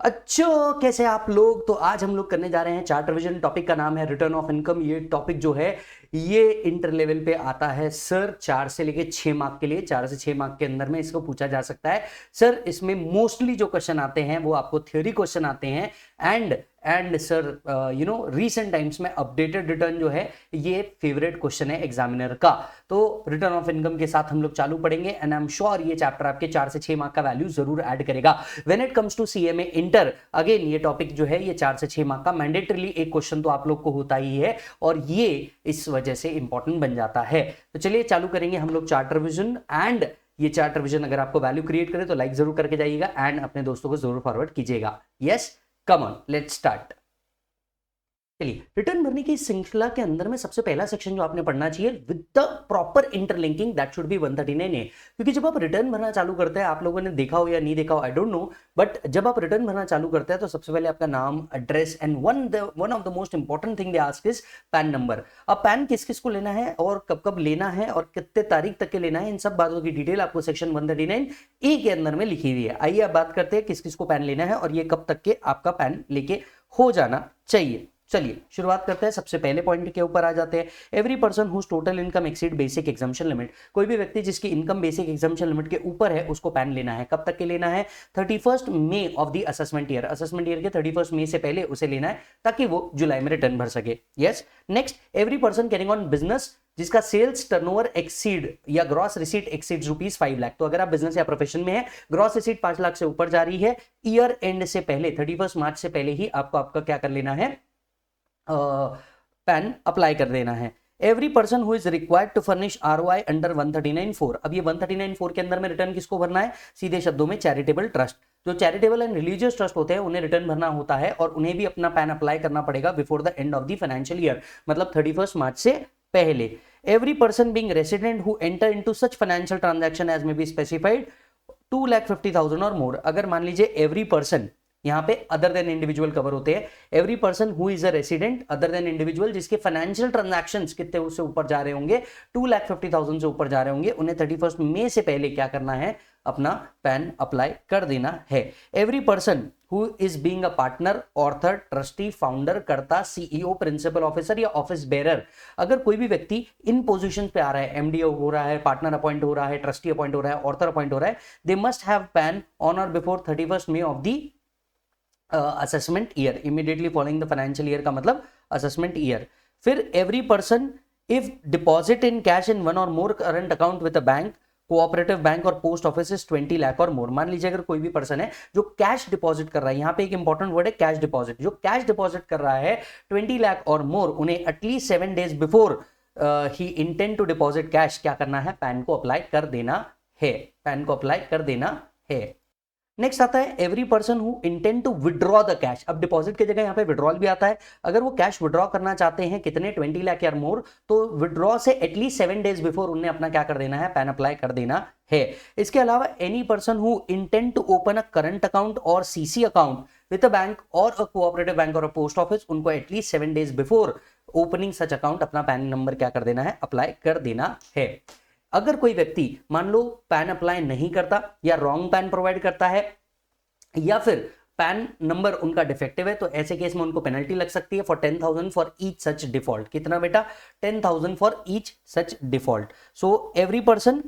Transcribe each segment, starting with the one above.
अच्छा, कैसे आप लोग। तो आज हम लोग करने जा रहे हैं चार्ट रिवीजन। टॉपिक का नाम है रिटर्न ऑफ इनकम। ये टॉपिक जो है ये इंटर लेवल पे आता है सर। 4 से लेके 6 मार्क के लिए, 4 से 6 मार्क के अंदर में इसको पूछा जा सकता है सर। इसमें मोस्टली जो क्वेश्चन आते हैं वो आपको थ्योरी क्वेश्चन आते हैं। एंड सर रीसेंट टाइम्स में अपडेटेड रिटर्न जो है ये फेवरेट क्वेश्चन है एग्जामिनर का। तो रिटर्न ऑफ इनकम के साथ हम लोग चालू पढ़ेंगे एंड आई एम श्योर ये चैप्टर आपके 4 से 6 मार्क का वैल्यू जरूर ऐड करेगा। When it comes to CMA inter, again ये टॉपिक जो है ये 4 से 6 मार्क का मैंडेटरीली एक क्वेश्चन तो आप लोग को होता ही है और ये इस वजह से इंपॉर्टेंट बन जाता है। तो चलिए चालू करेंगे हम लोग चार्ट रिवीजन। एंड ये चार्ट रिवीजन अगर आपको वैल्यू क्रिएट करे तो लाइक जरूर करके जाइएगा एंड अपने दोस्तों को जरूर फॉरवर्ड कीजिएगा। Yes, come on, let's start. चलिए, रिटर्न भरने की श्रृंखला के अंदर में सबसे पहला सेक्शन जो आपने पढ़ना चाहिए with the proper interlinking that should be 139A। क्योंकि जब आप रिटर्न भरना चालू करते हैं, आप लोगों ने देखा हो या नहीं देखा हो आई डोंट नो, बट जब आप रिटर्न भरना चालू करते हैं तो सबसे पहले आपका नाम, address and one of the most important thing they ask is pan number. अब पैन किस किस को लेना है और कब कब लेना है और कितने तारीख तक के लेना है, इन सब बातों की डिटेल आपको सेक्शन 139A के अंदर में लिखी हुई है। आइए अब बात करते हैं किस किस को पैन लेना है और ये कब तक के आपका पैन लेके हो जाना चाहिए। चलिए शुरुआत करते हैं, सबसे पहले पॉइंट के ऊपर आ जाते हैं। Every person whose total income exceed basic exemption limit. कोई भी व्यक्ति जिसकी इनकम बेसिक एग्जाम्पशन लिमिट के ऊपर है उसको पैन लेना है। कब तक के लेना है? 31 May of the assessment year. Assessment year के 31 मई से पहले उसे लेना है ताकि वो जुलाई में रिटर्न भर सके। Yes. Next, every person carrying on business जिसका सेल्स टर्नओवर एक्सीड या ग्रॉस रिसीट एक्सीड ₹5 लाख। तो अगर आप बिजनेस या प्रोफेशन में है, ग्रॉस रिसीट 5 लाख से ऊपर जा रही है, ईयर एंड से पहले 31 मार्च से पहले ही आपको आपका क्या कर लेना है, पैन अप्लाई कर देना है। Every person who is required to furnish ROI under 139(4). अब ये 139(4) के अंदर में रिटर्न किसको भरना है? सीधे शब्दों में चैरिटेबल ट्रस्ट। जो चैरिटेबल एंड रिलीजियस ट्रस्ट होते हैं उन्हें रिटर्न भरना होता है और उन्हें भी अपना पैन अप्लाई करना पड़ेगा before the end of the financial year, मतलब 31 मार्च से पहले। Every person being resident who enter into such financial transaction as may be specified 2,50,000 or मोर। अगर मान लीजिए एवरी पर्सन, यहाँ पे अदर देन इंडिविजुअल कवर होते हैं। Every person who is a resident other than individual जिसके फाइनेंशियल ट्रांजैक्शंस कितने उससे ऊपर जा रहे होंगे, 2,50,000 से ऊपर जा रहे होंगे, उन्हें 31 मई से पहले क्या करना है, अपना पैन अप्लाई कर देना है। Every person who is being a partner, author, trustee, founder, karta, CEO, principal officer या ऑफिस बेरर। अगर कोई भी व्यक्ति इन पोजीशन पे आ रहा है, MD हो रहा है, पार्टनर अपॉइंट हो रहा है, ट्रस्टी अपॉइंट हो रहा है, ऑर्थर अपॉइंट हो रहा है, they must have PAN on or before 31 May of the assessment year, immediately following the financial year का मतलब असेसमेंट ईयर। फिर every person if deposit in cash in one or more current account with a bank, cooperative bank or post office is 20 lakh or more. मान लीजिए अगर कोई भी person है जो कैश डिपॉजिट कर रहा है, यहाँ पे एक इंपॉर्टेंट वर्ड है कैश डिपॉजिट, जो कैश डिपॉजिट कर रहा है 20 लाख और मोर, उन्हें एटलीस्ट 7 डेज बिफोर ही इंटेंड टू डिपॉजिट कैश क्या करना है, पैन को अप्लाई कर देना है, पैन को अप्लाई कर देना है। नेक्स्ट आता है every person who intend to withdraw the cash. अब डिपॉजिट की जगह यहाँ पे विड्रॉल भी आता है। अगर वो कैश विड्रॉ करना चाहते हैं कितने, 20 लाख या मोर, तो विड्रॉ से एटलीस्ट 7 डेज बिफोर उन्हें अपना क्या कर देना है, पैन अप्लाई कर देना है। इसके अलावा any person who intend to open a current account or CC account with a bank or a cooperative bank or a post office, उनको at least 7 days before opening such account अपना PAN number क्या कर देना है, apply कर देना है। अगर कोई व्यक्ति मान लो पैन अप्लाई नहीं करता या रॉन्ग पैन प्रोवाइड करता है या फिर पैन नंबर उनका डिफेक्टिव है, तो ऐसे केस में उनको पेनल्टी लग सकती है for 10,000 for each such default. कितना बेटा? 10,000 for each such default. So every person,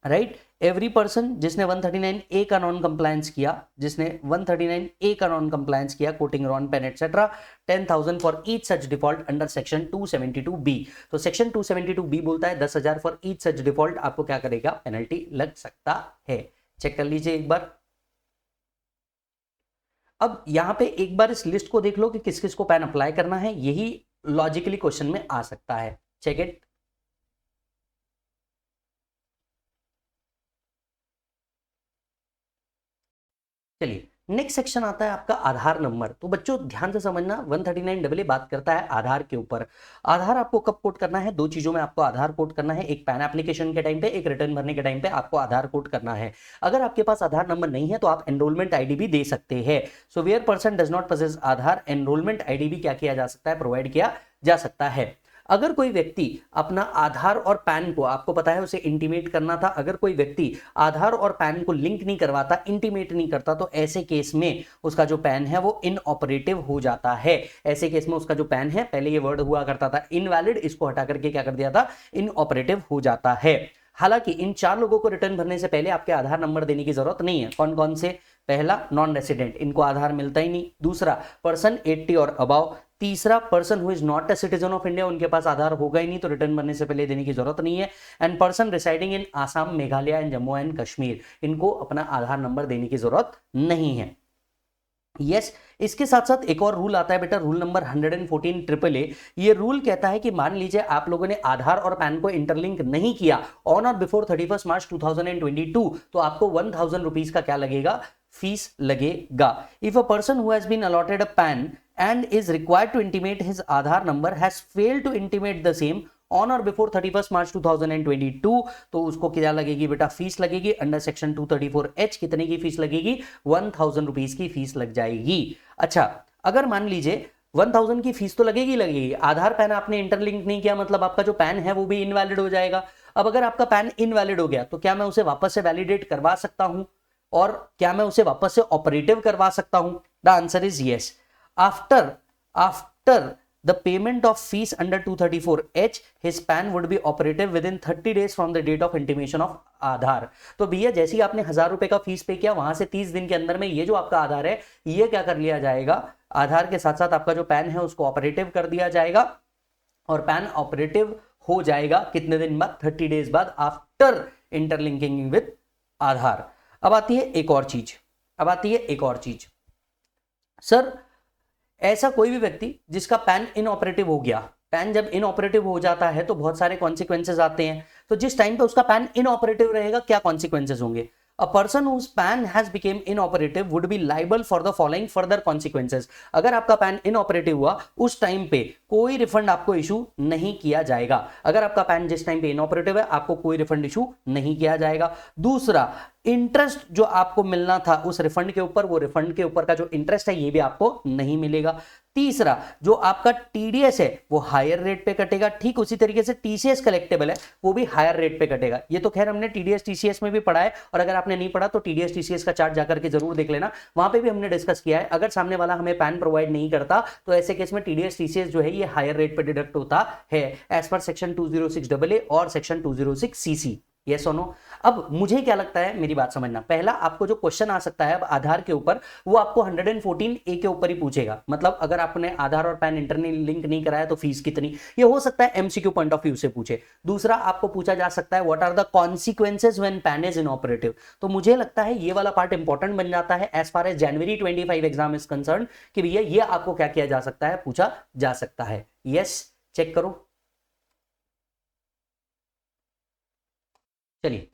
right, every person जिसने 139A का नॉन कंप्लायंस किया, जिसने 139A का नॉन कंप्लायंस किया, quoting wrong PAN et cetera, 10,000 for each such default under section 272B। तो section 272B बोलता है 10,000 फॉर ईच सच डिफॉल्ट आपको क्या करेगा, पेनल्टी लग सकता है। चेक कर लीजिए एक बार। अब यहां पे एक बार इस लिस्ट को देख लो कि किस किस को पैन अप्लाई करना है, यही लॉजिकली क्वेश्चन में आ सकता है। Check it. चलिए नेक्स्ट सेक्शन आता है आपका आधार नंबर। तो बच्चों ध्यान से समझना, 139AA बात करता है आधार के ऊपर। आधार आपको कब कोड करना है? 2 चीजों में आपको आधार कोड करना है, एक पैन एप्लीकेशन के टाइम पे, एक रिटर्न भरने के टाइम पे आपको आधार कोड करना है। अगर आपके पास आधार नंबर नहीं है तो आप एनरोलमेंट ID भी दे सकते हैं। So where person does not possess Aadhaar, enrolment ID भी क्या किया जा सकता है, प्रोवाइड किया जा सकता है। अगर कोई व्यक्ति अपना आधार और पैन को, आपको पता है उसे इंटीमेट करना था, अगर कोई व्यक्ति आधार और पैन को लिंक नहीं करवाता, इंटीमेट नहीं करता, तो ऐसे केस में उसका जो पैन है वो इनऑपरेटिव हो जाता है। ऐसे केस में उसका जो पैन है, पहले ये वर्ड हुआ करता था इनवैलिड, इसको हटा करके क्या कर दिया था, इनऑपरेटिव हो जाता है। हालांकि इन 4 लोगों को रिटर्न भरने से पहले आपके आधार नंबर देने की जरूरत नहीं है। कौन कौन से? पहला नॉन रेसिडेंट, इनको आधार मिलता ही नहीं। दूसरा पर्सन 80 और अबाव। तीसरा person who is not a citizen of India, उनके पास आधार होगा ही नहीं तो रिटर्न भरने से पहले देने की जरूरत नहीं है। And person residing in Assam, Meghalaya and Jammu and Kashmir, इनको अपना आधार नंबर देने की जरूरत नहीं है। यस, इसके साथ साथ एक और रूल आता है बेटा, रूल नंबर 114 AAA। ये रूल कहता है कि मान लीजिए आप लोगों ने आधार और पैन को इंटरलिंक नहीं किया ऑन और बिफोर 31 मार्च 2022, तो आपको 1000 रुपीज का क्या लगेगा, फीस लगेगा। If a person who has been allotted a PAN and is required to intimate his Aadhaar number has failed to intimate the same on or before 31st March 2022, तो उसको क्या लगेगी बेटा, फीस लगेगी। अंडर सेक्शन 234H कितने की fees लगेगी, 1000 rupees की फीस लग जाएगी। अच्छा, अगर मान लीजिए 1000 की फीस तो लगेगी, आधार पैन आपने इंटरलिंक नहीं किया, मतलब आपका जो पैन है वो भी इनवैलिड हो जाएगा। अब अगर आपका पैन इनवैलिड हो गया तो क्या मैं उसे वापस से वैलिडेट करवा सकता हूं, और क्या मैं उसे वापस से ऑपरेटिव करवा सकता हूं? The answer is yes. After the payment of fees under 234H, his PAN would be operative within 30 days from the date of intimation of आधार। तो भैया जैसे ही आपने 1000 रुपए का फीस पे किया, वहां से 30 दिन के अंदर में ये जो आपका आधार है ये क्या कर लिया जाएगा, आधार के साथ साथ आपका जो पैन है उसको ऑपरेटिव कर दिया जाएगा, और पैन ऑपरेटिव हो जाएगा कितने दिन बाद, 30 डेज बाद, आफ्टर इंटरलिंकिंग विद आधार। अब आती है एक और चीज, सर ऐसा कोई भी व्यक्ति जिसका पैन इनऑपरेटिव हो गया, पैन जब इनऑपरेटिव हो जाता है तो बहुत सारे कॉन्सिक्वेंसेज आते हैं। तो जिस टाइम पे उसका पैन इनऑपरेटिव रहेगा क्या कॉन्सिक्वेंसेज होंगे? A person whose PAN has became inoperative would be liable for the following further consequences। अगर आपका पैन इनऑपरेटिव हुआ उस टाइम पे कोई रिफंड आपको इशू नहीं किया जाएगा। अगर आपका पैन जिस टाइम पे इनऑपरेटिव है आपको कोई रिफंड इशू नहीं किया जाएगा। दूसरा, इंटरेस्ट जो आपको मिलना था उस रिफंड के ऊपर, वो रिफंड के ऊपर का जो इंटरेस्ट है ये भी आपको नहीं मिलेगा। तीसरा, जो आपका टीडीएस है वो हायर रेट पे कटेगा, ठीक उसी तरीके से टीसीएस कलेक्टेबल है वो भी हायर रेट पे कटेगा। ये तो खैर हमने टीडीएस टीसीएस में भी पढ़ा है, और अगर आपने नहीं पढ़ा तो टीडीएस टीसीएस का चार्ट जाकर के जरूर देख लेना, वहां पे भी हमने डिस्कस किया है। अगर सामने वाला हमें पैन प्रोवाइड नहीं करता तो ऐसे केस में टीडीएस टीसीएस जो है ये हायर रेट पे डिडक्ट होता है एज पर सेक्शन 206AA और section 206CC। Yes or no? अब मुझे क्या लगता है, मेरी बात समझना, पहला आपको जो क्वेश्चन आ सकता है अब आधार के ऊपर, वो आपको 114A के ऊपर ही पूछेगा। मतलब अगर आपने आधार और पैन इंटरनल लिंक नहीं कराया तो फीस कितनी, ये हो सकता है एमसीक्यू पॉइंट ऑफ व्यू से पूछे। दूसरा आपको पूछा जा सकता है what are the consequences when PAN is inoperative. तो मुझे लगता है ये वाला पार्ट इंपॉर्टेंट बन जाता है as far as January 25 exam is concern, कि भैया ये आपको क्या किया जा सकता है, पूछा जा सकता है। यस, चेक करो। चलिए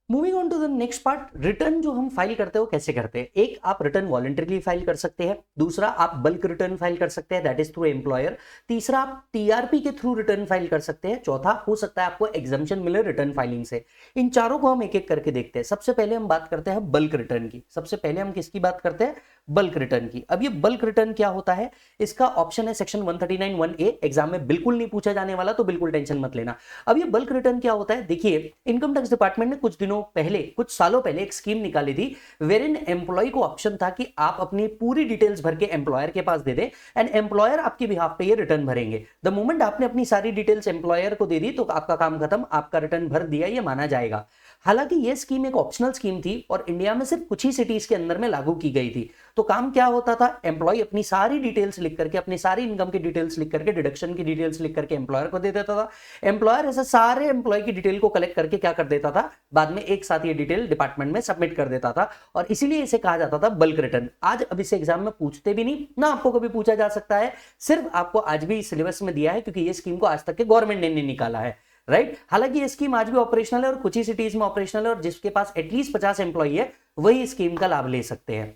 moving on to the next part, return जो हम फाइल करते हैं वो कैसे करते हैं। एक, आप रिटर्न वॉलंटरीली फाइल कर सकते हैं। दूसरा, आप बल्क रिटर्न फाइल कर सकते हैं, दैट इज थ्रू एम्प्लॉयर। तीसरा, आप टीआरपी के थ्रू रिटर्न फाइल कर सकते हैं। चौथा, हो सकता है आपको एग्जाम्पशन मिले रिटर्न फाइलिंग से। इन चारों को हम एक एक करके देखते हैं। सबसे पहले हम बात करते हैं बल्क रिटर्न की। सबसे पहले हम किसकी बात करते हैं, बल्क रिटर्न की। अब ये बल्क रिटर्न क्या होता है, इसका ऑप्शन है सेक्शन 139(1)A, एग्जाम में बिल्कुल नहीं पूछा जाने वाला, तो बिल्कुल टेंशन मत लेना। अब ये बल्क रिटर्न क्या होता है, देखिए इनकम टैक्स डिपार्टमेंट ने कुछ दिनों पहले, कुछ सालों पहले एक स्कीम निकाली थी वेर इन एम्प्लॉय को ऑप्शन था कि आप अपनी पूरी डिटेल्स भर के एम्प्लॉयर के पास दे दे एंड एम्प्लॉयर आपके बिहाफ पे ये रिटर्न भरेंगे। द मोमेंट आपने अपनी सारी डिटेल्स एम्प्लॉयर को दे दी तो आपका काम खत्म, आपका रिटर्न भर दिया ये माना जाएगा। हालांकि ये स्कीम एक ऑप्शनल स्कीम थी और इंडिया में सिर्फ कुछ ही सिटीज के अंदर में लागू की गई थी। तो काम क्या होता था, एम्प्लॉय अपनी सारी डिटेल्स लिख करके, अपनी सारी इनकम की डिटेल्स लिख करके, डिडक्शन की डिटेल्स लिख करके एम्प्लॉयर को दे देता था। एम्प्लॉयर ऐसे सारे एम्प्लॉय की डिटेल को कलेक्ट करके क्या कर देता था, बाद में एक साथ ये डिटेल डिपार्टमेंट में सबमिट कर देता था, और इसीलिए इसे कहा जाता था बल्क रिटर्न। आज अब इसे एग्जाम में पूछते भी नहीं ना, आपको कभी पूछा जा सकता है, सिर्फ आपको आज भी सिलेबस में दिया है क्योंकि ये स्कीम को आज तक के गवर्नमेंट ने नहीं निकाला है, राइट। हालांकि ये स्कीम आज भी ऑपरेशनल है और कुछ ही सिटीज में ऑपरेशनल है, और जिसके पास एटलीस्ट 50 एम्प्लॉय है वही स्कीम का लाभ ले सकते हैं।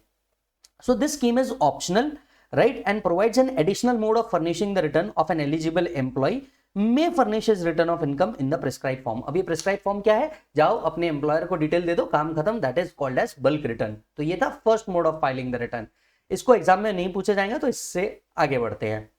So this scheme is optional, right, and provides an additional mode of furnishing the return of an eligible employee may furnish his return of income in the prescribed form। अब ये prescribed form क्या है, जाओ अपने employer को detail दे दो, काम खत्म, that is called as bulk return। तो ये था first mode of filing the return. इसको एग्जाम में नहीं पूछे जाएंगे तो इससे आगे बढ़ते हैं।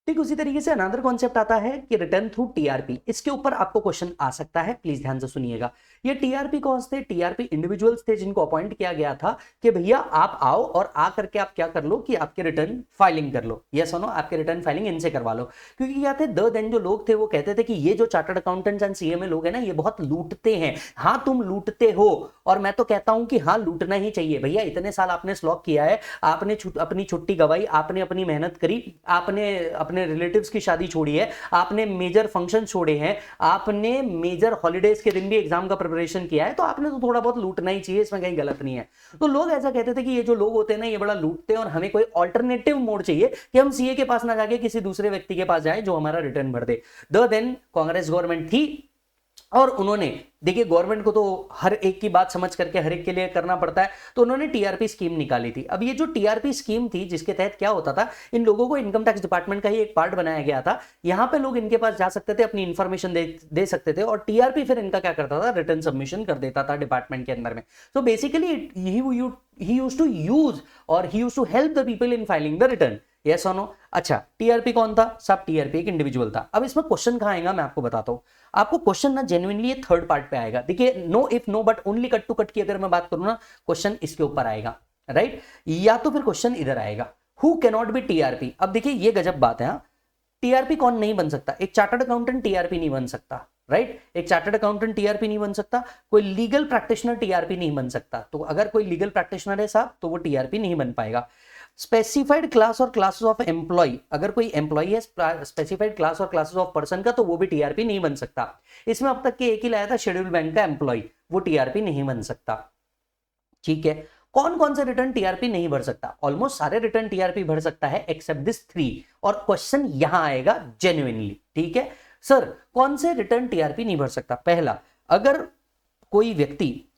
ठीक उसी तरीके से अनदर कॉन्सेप्ट आता है कि रिटर्न थ्रू टीआरपी। इसके ऊपर आपको क्वेश्चन आ सकता है, प्लीज ध्यान से सुनिएगा। ये टीआरपी कौन थे? टीआरपी इंडिविजुअल्स थे जिनको अपॉइंट किया गया था कि भैया आप आओ और आ करके आप क्या कर लो कि आपके रिटर्न फाइलिंग कर लो, यस और नो, आपके रिटर्न फाइलिंग इनसे करवा लो। क्योंकि क्या थे, देन जो लोग थे वो कहते थे कि ये जो चार्टर्ड अकाउंटेंट्स एंड सीएमए लोग हैं ना, ये बहुत लूटते हैं। हाँ तुम लूटते हो, और मैं तो कहता हूं कि हाँ लूटना ही चाहिए भैया। इतने साल आपने स्लॉग किया है, आपने अपनी छुट्टी गवाई, आपने अपनी मेहनत करी, आपने अपने रिलेटिव्स की शादी छोड़ी है, आपने मेजर फंक्शन छोड़े हैं, आपने मेजर हॉलीडेज के दिन भी एग्जाम का प्रिपरेशन किया है, तो आपने तो थोड़ा बहुत लूटना ही चाहिए, इसमें कहीं गलत नहीं है। तो लोग ऐसा कहते थे कि ये जो लोग होते हैं ना, ये बड़ा लूटते हैं और हमें कोई ऑल्टरनेटिव मोड चाहिए कि हम सीए के पास ना जाके किसी दूसरे व्यक्ति के पास जाए जो हमारा रिटर्न भर दे। देन कांग्रेस गवर्नमेंट थी और उन्होंने, देखिए गवर्नमेंट को तो हर एक की बात समझ करके हर एक के लिए करना पड़ता है, तो उन्होंने टीआरपी स्कीम निकाली थी। अब ये जो टीआरपी स्कीम थी, जिसके तहत क्या होता था, इन लोगों को इनकम टैक्स डिपार्टमेंट का ही एक पार्ट बनाया गया था। यहां पे लोग इनके पास जा सकते थे, अपनी इंफॉर्मेशन दे सकते थे, और टीआरपी फिर इनका क्या करता था, रिटर्न सबमिशन कर देता था डिपार्टमेंट के अंदर में। तो basically he used to use or he used to help the people in filing the return, yes or no? अच्छा, टीआरपी कौन था? सब टीआरपी एक इंडिविजुअल था। अब इसमें क्वेश्चन कहां आएगा मैं आपको बताता हूं। आपको क्वेश्चन ना जेन्युइनली ये थर्ड पार्ट पे आएगा। देखिए no if no but only cut to cut की अगर मैं बात करूं ना, क्वेश्चन इसके ऊपर आएगा, राइट? या तो फिर क्वेश्चन इधर आएगा, who can not be TRP. अब देखिए ये गजब बात है, टीआरपी कौन नहीं बन सकता? एक चार्टर्ड अकाउंटेंट टीआरपी नहीं बन सकता, राइट? एक चार्टर्ड अकाउंटेंट टीआरपी नहीं बन सकता, कोई लीगल प्रैक्टिशनर टीआरपी नहीं बन सकता। तो अगर कोई लीगल प्रैक्टिशनर है साहब, तो वो टीआरपी नहीं बन पाएगा। स्पेसिफाइड क्लास और क्लासेस ऑफ एम्प्लॉय, अगर कोई एम्प्लॉय है स्पेसिफाइड क्लास और क्लासेस ऑफ पर्सन का, तो वो भी टीआरपी नहीं बन सकता। इसमें अब तक के एक ही लाया था, शेड्यूल बैंक का एम्प्लॉय, वो टीआरपी नहीं बन सकता। ठीक है, कौन कौन से रिटर्न टीआरपी नहीं भर सकता? ऑलमोस्ट सारे रिटर्न टीआरपी भर सकता है एक्सेप्ट दिस 3, और क्वेश्चन यहां आएगा जेन्युइनली। ठीक है सर, कौन से रिटर्न टीआरपी नहीं भर सकता? पहला, अगर कोई व्यक्ति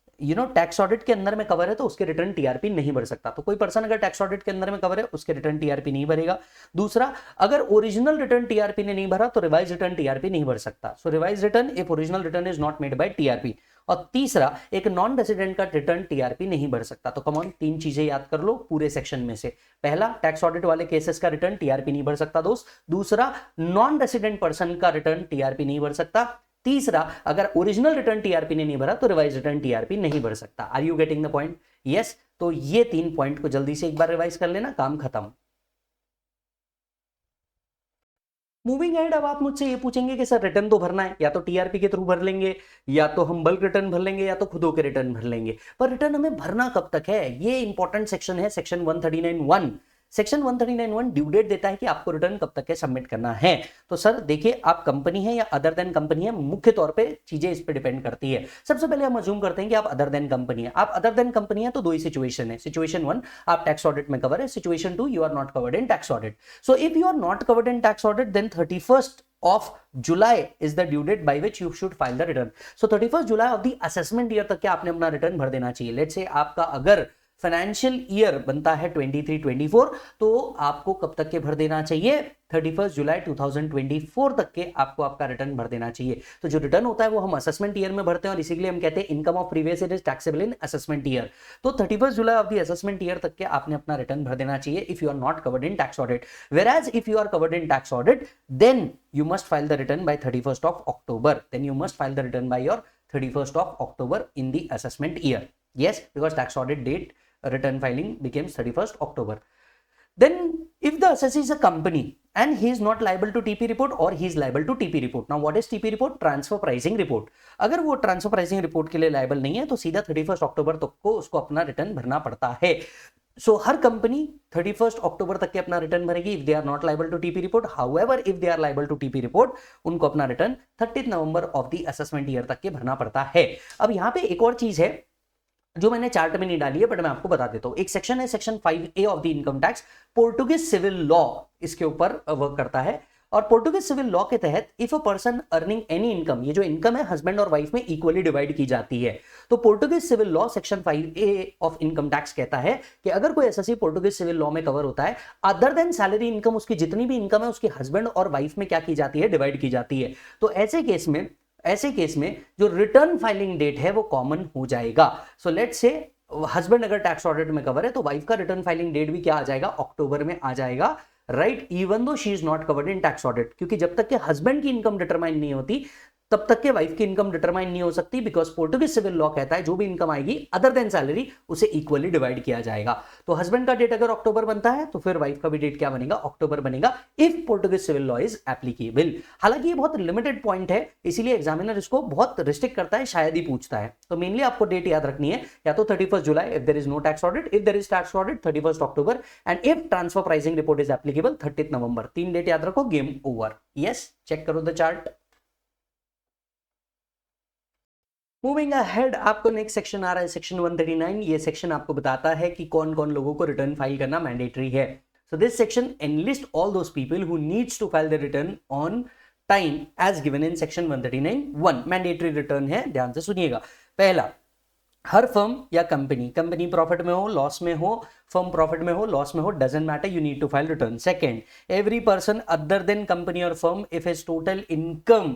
टैक्स ऑडिट के अंदर में कवर है तो उसके रिटर्न टीआरपी नहीं भर सकता। तो कोई पर्सन अगर टैक्स ऑडिट के अंदर में कवर है, उसके रिटर्न टीआरपी नहीं भरेगा। दूसरा, अगर ओरिजिनल रिटर्न टीआरपी ने नहीं भरा तो रिवाइज रिटर्न टीआरपी नहीं भर सकता। So revise return if original return is not made by TRP. और तीसरा, एक नॉन रेसिडेंट का रिटर्न टीआरपी नहीं भर सकता। तो कम ऑन, 3 चीजें याद कर लो पूरे सेक्शन में से। पहला, टैक्स ऑडिट वाले केसेस का रिटर्न टीआरपी नहीं भर सकता दोस्त। दूसरा, नॉन रेसिडेंट पर्सन का रिटर्न टीआरपी नहीं भर सकता। तीसरा, अगर ओरिजिनल रिटर्न टीआरपी ने नहीं भरा तो रिवाइज रिटर्न टीआरपी नहीं भर सकता। Are you getting the point? Yes. तो ये 3 पॉइंट को जल्दी से एक बार रिवाइज कर लेना, काम खत्म। मूविंग एड, अब आप मुझसे ये पूछेंगे कि सर रिटर्न तो भरना है, या तो टीआरपी के थ्रू भर लेंगे, या तो हम बल्क रिटर्न भर लेंगे, या तो खुद के रिटर्न भर लेंगे। पर रिटर्न हमें भरना कब तक है? ये इंपॉर्टेंट सेक्शन है, सेक्शन 139(1). सेक्शन 139(1) ड्यू डेट देता है कि आपको रिटर्न कब तक के सबमिट करना है। तो सर देखिए, आप कंपनी है या अदर देन कंपनी है, मुख्य तौर पे चीजें इस पे डिपेंड करती है। सबसे पहले हम अज्यूम करते हैं कि आप अदर देन कंपनी है। आप अदर देन कंपनी है तो 2 ही सिचुएशन है। सिचुएशन 1, आप टैक्स ऑडिट में कवर है। Situation 2, you are not covered in tax audit. So if you are not covered in tax audit, then 31st of July is the due date by which you should file the return. So 31st July of the assessment year तक के आपने अपना return भर देना चाहिए। Let's say आपका अगर financial year बनता है 23-24, तो आपको कब तक के भर देना चाहिए? 31 जुलाई 2024 तक के आपको आपका रिटर्न भर देना चाहिए। तो जो रिटर्न होता है वो हम असेसमेंट ईयर में भरते हैं, और इसीलिए हम कहते हैं income of previous year is taxable in assessment year. तो 31 जुलाई ऑफ द असेसमेंट ईयर तक के आपने अपना रिटर्न भर देना चाहिए if you are not covered in tax audit. Whereas if you are covered in tax audit, then you must file the return by 31st of October. Then you must file the return by your 31st of October in the assessment year. Yes, because tax audit date return filing becomes 31st October. Then if the assessee is a company and he is not liable to TP report or he is liable to TP report. Now what is TP report? Transfer pricing report. अगर वो transfer pricing report के लिए liable नहीं है तो सीधा 31 अक्टूबर तक को उसको अपना रिटर्न भरना पड़ता है। सो हर कंपनी 31 अक्टूबर तक के अपना रिटर्न भरेगी if they are not liable to TP report. However if they are liable to TP report, उनको अपना रिटर्न 30 नवंबर ऑफ द असेसमेंट ईयर तक के भरना पड़ता है। अब यहाँ पे एक और चीज है जो मैंने चार्ट में नहीं डाली है, बट मैं आपको बता देता हूं। एक सेक्शन है section 5A of the income tax, Portuguese civil law इसके ऊपर वर्क करता है। और पोर्टुगीज सिविल लॉ के तहत if a person earning any income, ये जो इनकम है हस्बैंड और वाइफ में इक्वली डिवाइड की जाती है। तो Portuguese civil law section 5A of income tax कहता है कि अगर कोई एसएससी पोर्टुगीज सिविल लॉ में कवर होता है, अदर देन सैलरी इनकम, उसकी जितनी भी इनकम है उसकी हस्बैंड और वाइफ में क्या की जाती है? डिवाइड की जाती है। तो ऐसे केस में जो रिटर्न फाइलिंग डेट है वो कॉमन हो जाएगा। सो लेट्स से हस्बैंड अगर टैक्स ऑडिट में कवर है तो वाइफ का रिटर्न फाइलिंग डेट भी क्या आ जाएगा? अक्टूबर में आ जाएगा। Right, even though she is not covered in tax audit, क्योंकि जब तक के हस्बैंड की इनकम डिटरमाइन नहीं होती तब तक के वाइफ की इनकम डिटरमाइन नहीं हो सकती, बिकॉज पोर्टुगीज सिविल लॉ कहता है जो भी इनकम आएगी अदर देन सैलरी उसे इक्वली डिवाइड किया जाएगा। तो हस्बैंड का डेट अगर अक्टूबर बनता है तो फिर वाइफ का भी डेट क्या बनेगा, अक्टूबर बनेगा, if Portuguese civil law is applicable. हालांकि ये बहुत लिमिटेड पॉइंट है, इसीलिए एग्जामिनर इसको बहुत रिस्ट्रिक्ट करता है, शायद ही पूछता है। तो मेनली आपको डेट याद रखनी है, या तो 31 July if there is no tax audit, if there is tax audit 31 October, and if transfer pricing report is applicable 30 November. 3 date याद रखो, गेम ओवर। यस, चेक करो द चार्ट। मूविंग अहेड, आपको next section आ रहा है section 139। ये section आपको बताता है कि कौन कौन लोगों को रिटर्न फाइल करना मैंडेटरी है। So this section enlist all those people who needs to file the return on time as given in section 139(1). Mandatory return है, ध्यान से सुनिएगा। पहला, हर फर्म या कंपनी प्रॉफिट में हो, लॉस में हो, फर्म प्रॉफिट में हो, लॉस में हो, doesn't matter, you need to file return. Second, every person other than company or firm if his total income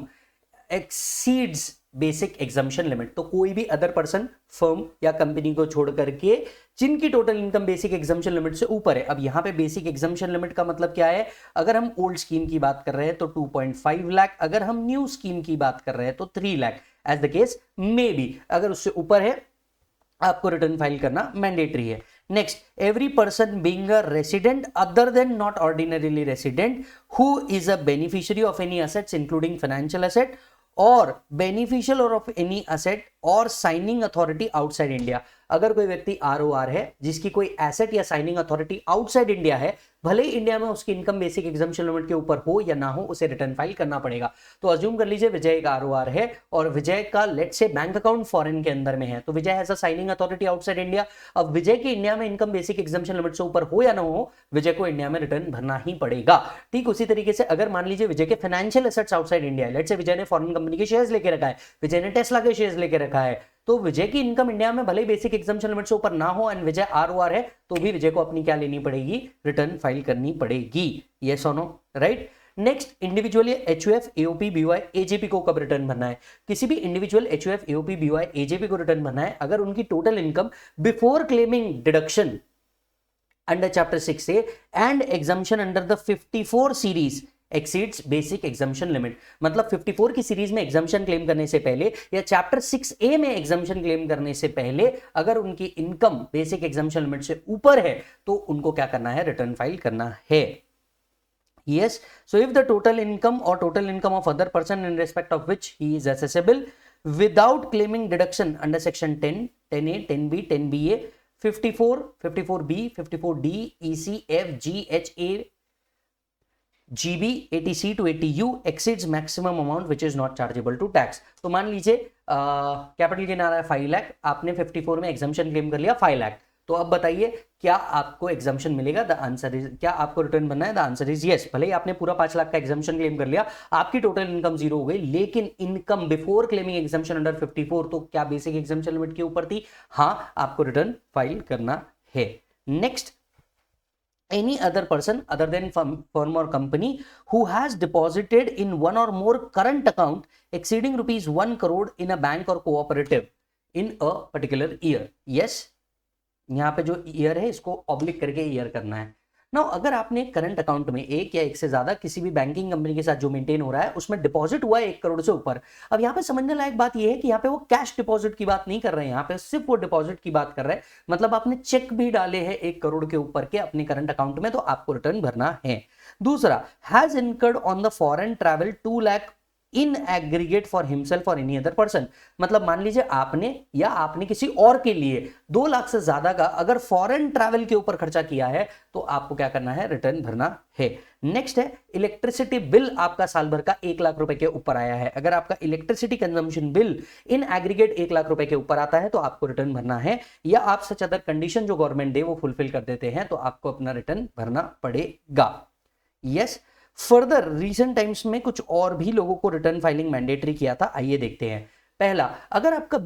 exceeds basic exemption limit. तो कोई भी अदर पर्सन, फर्म या कंपनी को छोड़ करके जिनकी total income basic exemption limit से ऊपर है। अब यहां पे बेसिक एग्जम्पशन लिमिट का मतलब क्या है, अगर हम ओल्ड स्कीम की बात कर रहे हैं तो 2.5 लाख, अगर हम न्यू स्कीम की बात कर रहे हैं तो 3 lakh, as the case may be. अगर उससे ऊपर है आपको रिटर्न फाइल करना मैंडेटरी है। Next, every person being a resident other than not ordinarily resident who is a beneficiary of any assets including financial asset or beneficial or of any asset or signing authority outside India. अगर कोई व्यक्ति ROR है जिसकी कोई asset या signing authority outside India है, भले ही India में उसकी इनकम बेसिक एग्जम्पशन लिमिट के ऊपर हो या ना हो, उसे रिटर्न फाइल करना पड़ेगा। तो अज्यूम कर लीजिए विजय एक आरओआर है और विजय का लेट से बैंक अकाउंट फॉरेन के अंदर में है, तो Vijay has a signing authority outside India. अब विजय की इंडिया में इनकम बेसिक एग्जम्पशन लिमिट से ऊपर हो या ना हो, विजय को इंडिया में रिटर्न भरना ही पड़ेगा। ठीक उसी तरीके से अगर मान लीजिए विजय के फाइनेंशियल एसेट्स आउटसाइड इंडिया है, लेट से विजय ने फॉरेन कंपनी के शेयर्स लेके रखा है, विजय ने टेस्ला के शेयर्स लेके रखा है, तो विजय की इनकम इंडिया में भले ही बेसिक एग्जम्पशन लिमिट से ऊपर ना हो एंड विजय आरओआर है, तो भी विजय को अपनी क्या लेनी पड़ेगी, रिटर्न फाइल करनी पड़ेगी। Yes or no, right. Next, individually HUF, AOP, BY, AJP को कब रिटर्न भरना है। किसी भी individual HUF, AOP, BY, AJP को रिटर्न भरना है अगर उनकी total income before claiming deduction under chapter 6A and exemption under the 54 series exceeds basic exemption limit. मतलब 54 की सीरीज में एग्जम्पशन क्लेम करने से पहले या चैप्टर 6A में एग्जम्पशन क्लेम करने से पहले अगर उनकी इनकम बेसिक एग्जम्पशन लिमिट से ऊपर है तो उनको क्या करना है, रिटर्न फाइल करना है। Yes, so if the total income or total income of other person in respect of which he is assessable without claiming deduction under section 10, 10A, 10B, 10BA, 54, 54B, 54D, EC, F, G, H, A, GB, 80C to 80U exceeds maximum amount which is not chargeable to tax। तो मान लीजिए capital gain आ रहा है 5 लाख, आपने 54 में exemption claim कर लिया 5 लाख, तो अब बताइए क्या आपको एग्जम्पशन मिलेगा? द आंसर इज, क्या आपको रिटर्न बनना है? The answer is yes. भले ही आपने पूरा 5 लाख का एग्जम्पशन क्लेम कर लिया, आपकी टोटल इनकम जीरो हो गई, लेकिन income before claiming exemption under 54 तो क्या बेसिक एग्जम्पशन लिमिट के ऊपर थी? हाँ, आपको रिटर्न फाइल करना है। Next, any other person other than firm or company who has deposited in one or more current account exceeding rupees 1 crore in a bank or cooperative in a particular year। yes, यहाँ पे जो year है इसको oblique करके year करना है। Now अगर आपने करंट अकाउंट में एक या एक से ज्यादा किसी भी बैंकिंग कंपनी के साथ जो मेंटेन हो रहा है उसमें डिपॉजिट हुआ है 1 करोड़ से ऊपर। अब यहाँ पे समझने लायक बात यह है कि यहाँ पे वो कैश डिपॉजिट की बात नहीं कर रहे हैं, यहाँ पे सिर्फ वो डिपॉजिट की बात कर रहे हैं। मतलब आपने चेक भी डाले हैं 1 करोड़ के ऊपर के अपने करंट अकाउंट में, तो आपको रिटर्न भरना है। दूसरा, has incurred on the foreign travel 2 lakh in aggregate for himself और एनी अदर पर्सन। मतलब मान लीजिए आपने या आपने किसी और के लिए 2 लाख से ज्यादा का अगर फॉरेन ट्रैवल के ऊपर खर्चा किया है तो आपको क्या करना है, रिटर्न भरना है। नेक्स्ट है, इलेक्ट्रिसिटी बिल आपका साल भर का 1 लाख रुपए के ऊपर आया है। अगर आपका electricity consumption bill in aggregate 1 lakh रुपए के ऊपर आता है तो आपको रिटर्न भरना है, या आप सच अदर कंडीशन जो गवर्नमेंट दे वो फुलफिल कर देते हैं तो आपको अपना रिटर्न भरना पड़ेगा। यस, फर्दर रिसेंट टाइम्स में कुछ और भी लोगों को रिटर्न फाइलिंग मैंडेटरी किया था, आइए देखते हैं। पहला, अगर आपका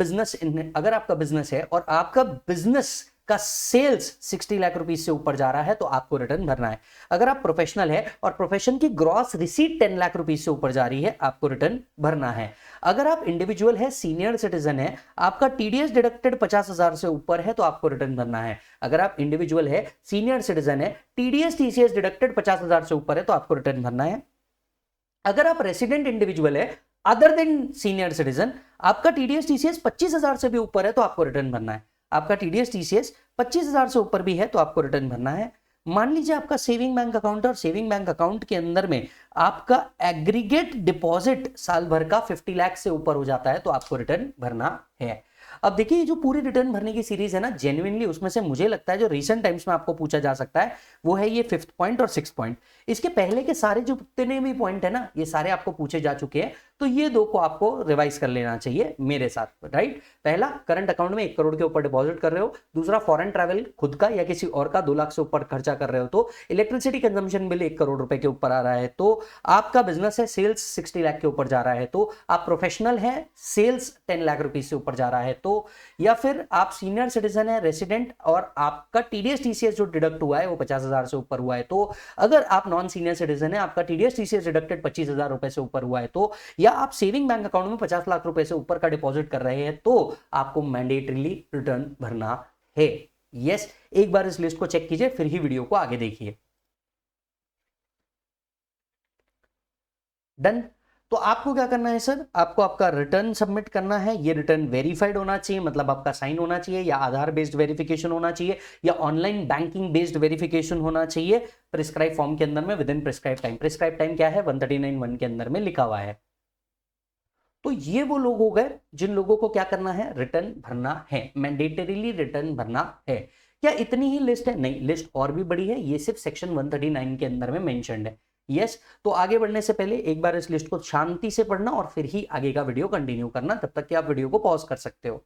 बिजनेस है और आपका बिजनेस का सेल्स 60 लाख रुपीस से ऊपर जा रहा है तो आपको रिटर्न भरना है। अगर आप प्रोफेशनल है और प्रोफेशन की ग्रॉस रिसीट 10 लाख रुपीस से ऊपर जा रही है, आपको रिटर्न भरना है। अगर आप इंडिविजुअल है, सीनियर सिटीजन है, आपका टीडीएस डिडक्टेड 50,000 से ऊपर है तो आपको रिटर्न भरना है। अगर आप इंडिविजुअल है, सीनियर सिटीजन है, टीडीएस टीसीएस डिडक्टेड 50,000 से ऊपर है तो आपको रिटर्न भरना है। अगर आप रेसिडेंट इंडिविजुअल है अदर देन सीनियर सिटीजन, आपका टीडीएस टीसीएस 25,000 से भी ऊपर है तो आपको रिटर्न भरना है। आपका टीडीएस टीसीएस 25,000 से ऊपर भी है तो आपको रिटर्न भरना है। मान लीजिए आपका सेविंग बैंक अकाउंट है और सेविंग बैंक अकाउंट के अंदर में आपका एग्रीगेट डिपॉजिट साल भर का 50 लाख से ऊपर हो जाता है तो आपको रिटर्न भरना है। अब देखिए ये जो पूरी रिटर्न भरने की सीरीज है ना, जेन्युइनली उसमें से मुझे लगता है जो रिसेंट टाइम्स में आपको पूछा जा सकता है वो है ये 5th पॉइंट और 6th पॉइंट। इसके पहले के सारे जो जितने भी पॉइंट है ना, ये सारे आपको पूछे जा चुके हैं, तो ये दो को आपको रिवाइज कर लेना चाहिए मेरे साथ, राइट। पहला, करंट अकाउंट में 1 करोड़ के ऊपर डिपॉजिट कर रहे हो। दूसरा, फॉरेन ट्रैवल खुद का या किसी और का 2 लाख से ऊपर खर्चा कर रहे हो तो इलेक्ट्रिसिटी कंजम्पशन बिल 1 करोड़ रुपए के ऊपर आ रहा है तो आपका बिजनेस है, सेल्स 60 लाख के ऊपर जा रहा है तो आप प्रोफेशनल है, सेल्स 10 लाख रुपीज से ऊपर जा रहा है तो, या फिर आप सीनियर सिटीजन है, रेसिडेंट और आपका टीडीएस टीसीएस जो डिडक्ट हुआ है वो 50,000 से ऊपर हुआ है तो, अगर आप नॉन सीनियर सिटीजन है, आपका टीडीएस टीसीएस डिडक्टेड 25,000 रुपए से ऊपर हुआ है तो, या आप सेविंग बैंक अकाउंट में 50 लाख रुपए से ऊपर का डिपॉजिट कर रहे हैं तो आपको मैंडेटरीली रिटर्न भरना है। यस, एक बार इस लिस्ट को चेक कीजिए फिर ही वीडियो को आगे देखिए। डन। तो आपको क्या करना है सर, आपको आपका रिटर्न सबमिट करना है। ये रिटर्न वेरीफाइड होना चाहिए, मतलब आपका साइन होना चाहिए, या आधार बेस्ड वेरिफिकेशन होना चाहिए, या ऑनलाइन बैंकिंग बेस्ड वेरिफिकेशन होना चाहिए प्रिस्क्राइब फॉर्म के अंदर में with in prescribe time. Prescribe time क्या है, 139(1) के अंदर में लिखा हुआ है। तो ये वो लोग हो गए जिन लोगों को क्या करना है, रिटर्न भरना है, मैंडेटरीली रिटर्न भरना है। क्या इतनी ही लिस्ट है? नहीं, लिस्ट और भी बड़ी है, ये सिर्फ सेक्शन 139 के अंदर में मेंशन्ड है। यस, तो आगे बढ़ने से पहले एक बार इस लिस्ट को शांति से पढ़ना और फिर ही आगे का वीडियो कंटिन्यू करना, तब तक कि आप वीडियो को पॉज कर सकते हो।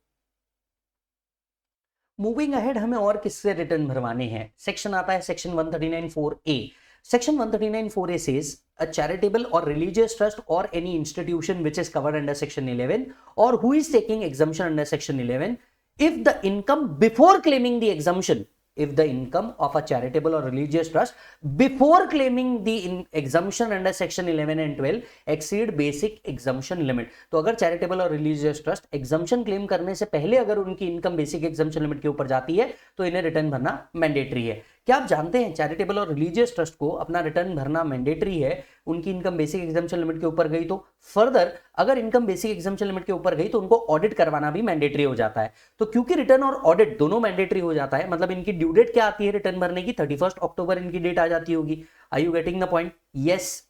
मूविंग अहेड, हमें और किससे रिटर्न भरवाने हैं। सेक्शन आता है section 139(4)(a। Section 139(4)(a) says a charitable or religious trust or any institution which is covered under Section 11 or who is taking exemption under Section 11, if the income before claiming the exemption, if the income of a charitable or religious trust before claiming the exemption under Section 11 and 12 exceed basic exemption limit, तो अगर charitable और religious trust exemption claim करने से पहले अगर उनकी income basic exemption limit के ऊपर जाती है तो इन्हें रिटर्न भरना मैंडेटरी है। क्या आप जानते हैं चैरिटेबल और रिलीजियस ट्रस्ट को अपना रिटर्न भरना मैंडेटरी है, उनकी इनकम बेसिक एग्जाम्पशन लिमिट के ऊपर गई तो। फर्दर, अगर इनकम बेसिक एग्जाम्पशन लिमिट के ऊपर गई तो उनको ऑडिट करवाना भी मैंडेटरी हो जाता है। तो क्योंकि रिटर्न और ऑडिट दोनों मैंडेटरी हो जाता है, मतलब इनकी ड्यू डेट क्या आती है रिटर्न भरने की, 31 अक्टूबर इनकी डेट आ जाती होगी। Are you getting the point? Yes.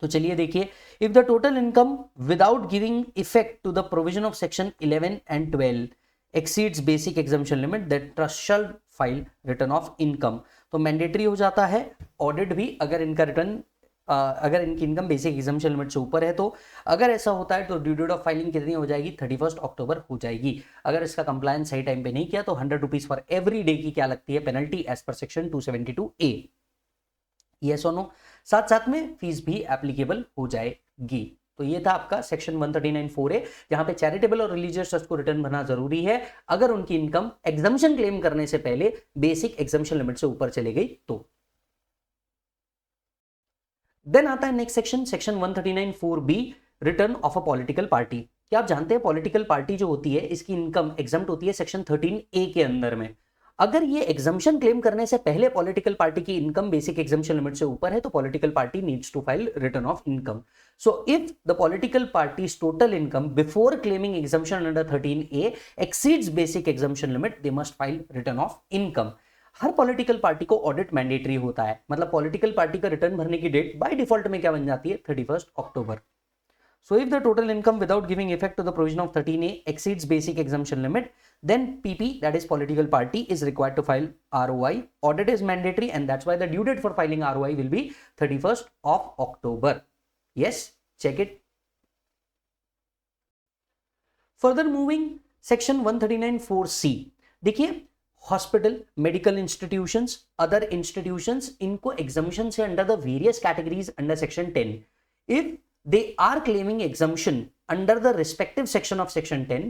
तो चलिए देखिए, if the total income without giving effect to the provision of section 11 and 12 exceeds basic exemption limit, that trust shall file return of income, तो mandatory हो जाता है। Audit भी अगर इनका रिटर्न अगर इनकी इनकम बेसिक एग्जाम्पशन लिमिट से ऊपर है तो, अगर ऐसा होता है तो ड्यू डेट ऑफ फाइलिंग कितनी हो जाएगी, 31 अक्टूबर हो जाएगी। अगर इसका कंप्लायंस सही टाइम पे नहीं किया तो 100 रुपीज फॉर एवरी डे की क्या लगती है penalty as per section 272A। Yes or no? साथ साथ में फीस भी एप्लीकेबल हो जाएगी। तो ये था आपका सेक्शन 139(4)(a), जहां पे चैरिटेबल और रिलीजियस ट्रस्ट को रिटर्न भरना जरूरी है अगर उनकी इनकम एग्जम्पशन क्लेम करने से पहले बेसिक एग्जम्पशन लिमिट से ऊपर चली गई तो। देन आता है next section, section 139(4)(b), return of a political party. क्या आप जानते हैं पॉलिटिकल पार्टी जो होती है इसकी इनकम एग्जम्प्ट होती है सेक्शन 13A के अंदर में। अगर ये एग्जम्पशन क्लेम करने से पहले पॉलिटिकल पार्टी की इनकम बेसिक एग्जम्पशन लिमिट से ऊपर है तो political party needs to file return of income. So if the political parties total income before claiming exemption under 13A exceeds basic exemption limit, they must file return of income. हर political party को audit mandatory होता है, मतलब political party का return भरने की date by default में क्या बन जाती है, 31 अक्टूबर। So if the total income without giving effect to the provision of 13A exceeds basic exemption limit, then PP, that is political party, is required to file ROI. Audit is mandatory and that's why the due date for filing ROI will be 31st of October. Yes, check it. Further moving, section 139(4)(c. देखिए, hospital, medical institutions, other institutions, इनको exemption से under the various categories under section 10, if they are claiming exemption under the respective section of section 10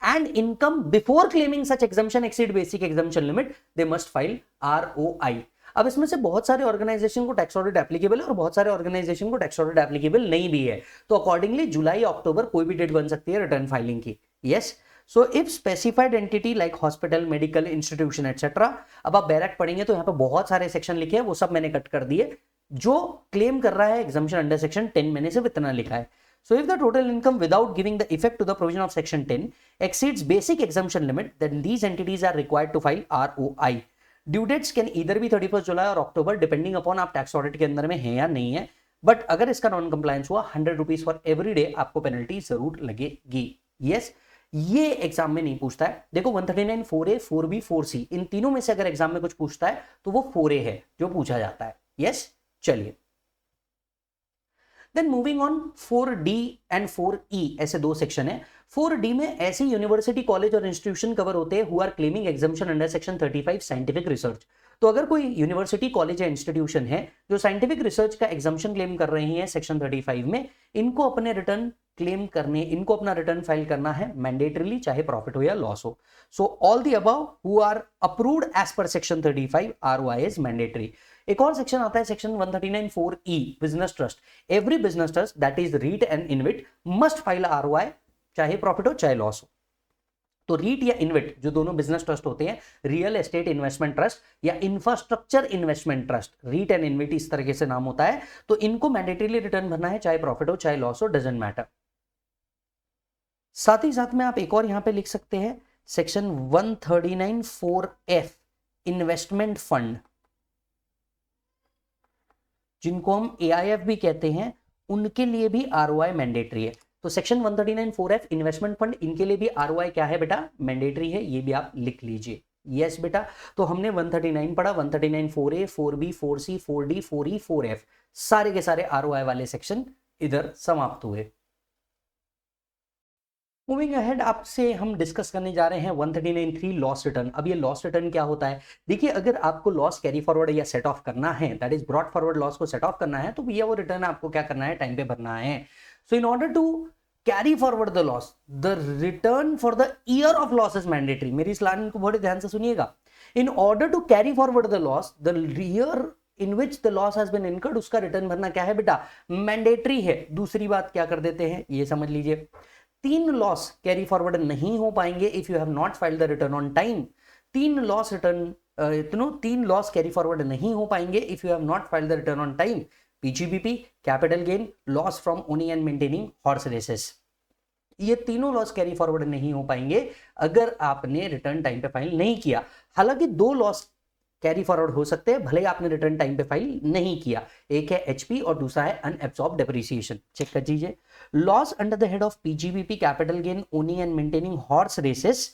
and income before claiming such exemption exceed basic exemption limit, they must file ROI. अब इसमें से बहुत सारे organisation को tax audit applicable है और बहुत सारे ऑर्गेनाइजेशन को टैक्स ऑडिट एप्लीकेबल नहीं भी है, तो अकॉर्डिंगली जुलाई अक्टूबर कोई भी डेट बन सकती है रिटर्न फाइलिंग की. Yes, so if specified entity like hospital, medical institution etcetera, अब आप बैरक पढ़ेंगे तो यहाँ पे बहुत सारे सेक्शन लिखे हैं, वो सब मैंने कट कर दिए. जो क्लेम कर रहा है एग्जाम्पशन अंडर सेक्शन 10 मैंने सिर्फ इतना लिखा है. So if the total income without giving the effect to the provision of section 10 exceeds basic exemption limit, then these entities are required to file ROI. Due dates can either be 31st जुलाई और अक्टूबर depending upon आप tax audit के अंदर में है या नहीं है. But अगर इसका नॉन कंप्लायंस हुआ 100 रुपीज फॉर एवरी डे आपको पेनल्टी जरूर लगेगी. यस, ये एग्जाम में नहीं पूछता है. देखो 139 4A 4B 4C इन तीनों में से अगर एग्जाम में कुछ पूछता है तो वो 4A है जो पूछा जाता है. यस, चलिए then moving on 4D and 4E ऐसे दो सेक्शन है. 4D में ऐसी यूनिवर्सिटी, कॉलेज और इंस्टीट्यूशन कवर होते हैं who are claiming exemption under section 35 scientific research. तो अगर कोई यूनिवर्सिटी, कॉलेज या इंस्टीट्यूशन है जो साइंटिफिक रिसर्च का एग्जाम्पशन क्लेम कर रहे हैं सेक्शन 35 में, इनको अपने रिटर्न क्लेम करने, इनको अपना रिटर्न फाइल करना है मैंडेटरीली, चाहे प्रॉफिट हो या लॉस हो. So all the above who are approved as per section 35 ROI is mandatory. एक और सेक्शन आता है section 139 4E business trust. Every business trust that is REIT and InvIT must file ROI, चाहे profit हो चाहे loss हो. तो रीट या इनविट जो दोनों बिजनेस ट्रस्ट होते हैं, रियल एस्टेट इन्वेस्टमेंट ट्रस्ट या infrastructure investment trust, REIT and InvIT इस तरीके से नाम होता है, तो इनको मैंडेटरीली रिटर्न भरना है, चाहे प्रॉफिट हो चाहे लॉस हो, डजंट मैटर. साथ ही साथ में आप एक और यहां पे लिख सकते हैं सेक्शन 139 4F इन्वेस्टमेंट फंड, जिनको हम AIF भी कहते हैं, उनके लिए भी ROI मैंडेटरी है. तो सेक्शन 139 4F इन्वेस्टमेंट फंड, इनके लिए भी ROI क्या है बेटा, मैंडेटरी है. ये भी आप लिख लीजिए. यस बेटा, तो हमने 139 पढ़ा, 139 4A 4B 4C 4D 4E 4F सारे के सारे ROI वाले सेक्शन इधर समाप्त हुए. मूविंग अहेड, आपसे हम डिस्कस करने जा रहे हैं 139.3 लॉस रिटर्न. अब ये लॉस रिटर्न क्या होता है? देखिए, अगर आपको लॉस कैरी फॉरवर्ड या सेट ऑफ करना है, that is brought forward loss को सेट ऑफ करना है, तो भैया वो रिटर्न आपको क्या करना है, टाइम पे भरना है. So in order to carry forward the loss, the return for the year of loss is mandatory. मेरी इस लाइन को बड़े ध्यान से सुनिएगा. In order to carry forward the loss, the year in which the loss has been incurred, उसका return भरना क्या है बेटा, मैंडेटरी है. दूसरी बात क्या कर देते हैं, ये समझ लीजिए, 3 लॉस कैरी फॉरवर्ड नहीं हो पाएंगे if you have not filed the return on time. 3 loss return 3 loss carry forward नहीं हो पाएंगे if you have not filed the return on time. PGBP, capital gain, loss from owning and maintaining horse races, ये तीनों loss carry forward नहीं हो पाएंगे अगर आपने रिटर्न टाइम पे फाइल नहीं किया. हालांकि 2 लॉस कैरी फॉरवर्ड हो सकते हैं भले आपने रिटर्न टाइम पे फाइल नहीं किया. एक है HP और दूसरा है अनएब्सॉर्ब डेप्रिसिएशन. चेक कर दीजिए. Loss under the head of PGBP, capital gain, owning and maintaining horse races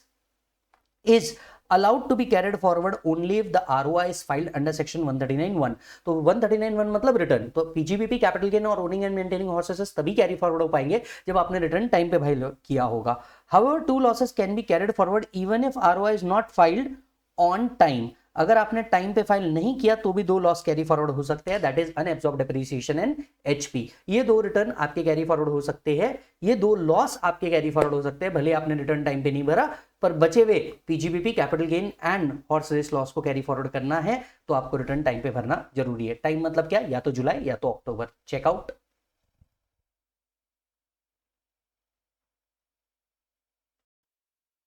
is allowed to be carried forward only if the ROI is filed under section 139(1). तो 139(1) मतलब return, तो PGBP, capital gain और owning and maintaining horse races तभी carry forward हो पाएंगे जब आपने return time पे फाइल किया होगा. However, 2 losses can be carried forward even if ROI is not filed on time. अगर आपने टाइम पे फाइल नहीं किया तो भी 2 लॉस कैरी फॉरवर्ड हो सकते हैं, that is unabsorbed depreciation and HP. ये 2 रिटर्न आपके कैरी फॉरवर्ड हो सकते हैं, ये 2 लॉस आपके कैरी फॉरवर्ड हो सकते हैं भले आपने रिटर्न टाइम पे नहीं भरा, पर बचे हुए PGBP, capital gain and horse race loss को कैरी फॉरवर्ड करना है तो आपको रिटर्न टाइम पे भरना जरूरी है. टाइम मतलब क्या, या तो जुलाई या तो अक्टूबर. चेकआउट.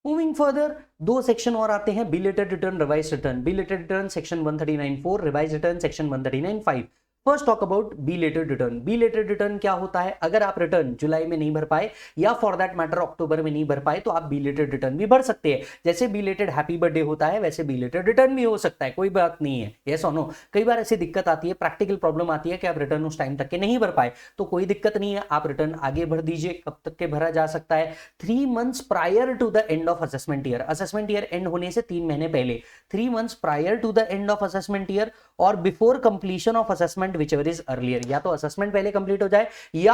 मूविंग फर्दर, 2 सेक्शन और आते हैं, belated return, revise return. Belated return section 139(4), revise return section 139(5). First talk about belated return. Belated return क्या होता है? अगर आप रिटर्न जुलाई में नहीं भर पाए या फॉर दैट मैटर अक्टूबर में नहीं भर पाए तो आप बिलेटेड रिटर्न भी भर सकते हैं. जैसे बिलेटेड हैप्पी बर्थडे होता है वैसे बिलेटेड रिटर्न भी हो सकता है, कोई बात नहीं है. Yes or no. कई बार ऐसी दिक्कत आती है, प्रैक्टिकल प्रॉब्लम आती है कि आप रिटर्न उस टाइम तक के नहीं भर पाए, तो कोई दिक्कत नहीं है, आप रिटर्न आगे भर दीजिए. कब तक के भरा जा सकता है? 3 months prior to the end of assessment year. Assessment year end होने से 3 महीने पहले, 3 months prior to the end of assessment year or before completion of assessment whichever is earlier. या तो असेसमेंट पहले कंप्लीट हो जाए या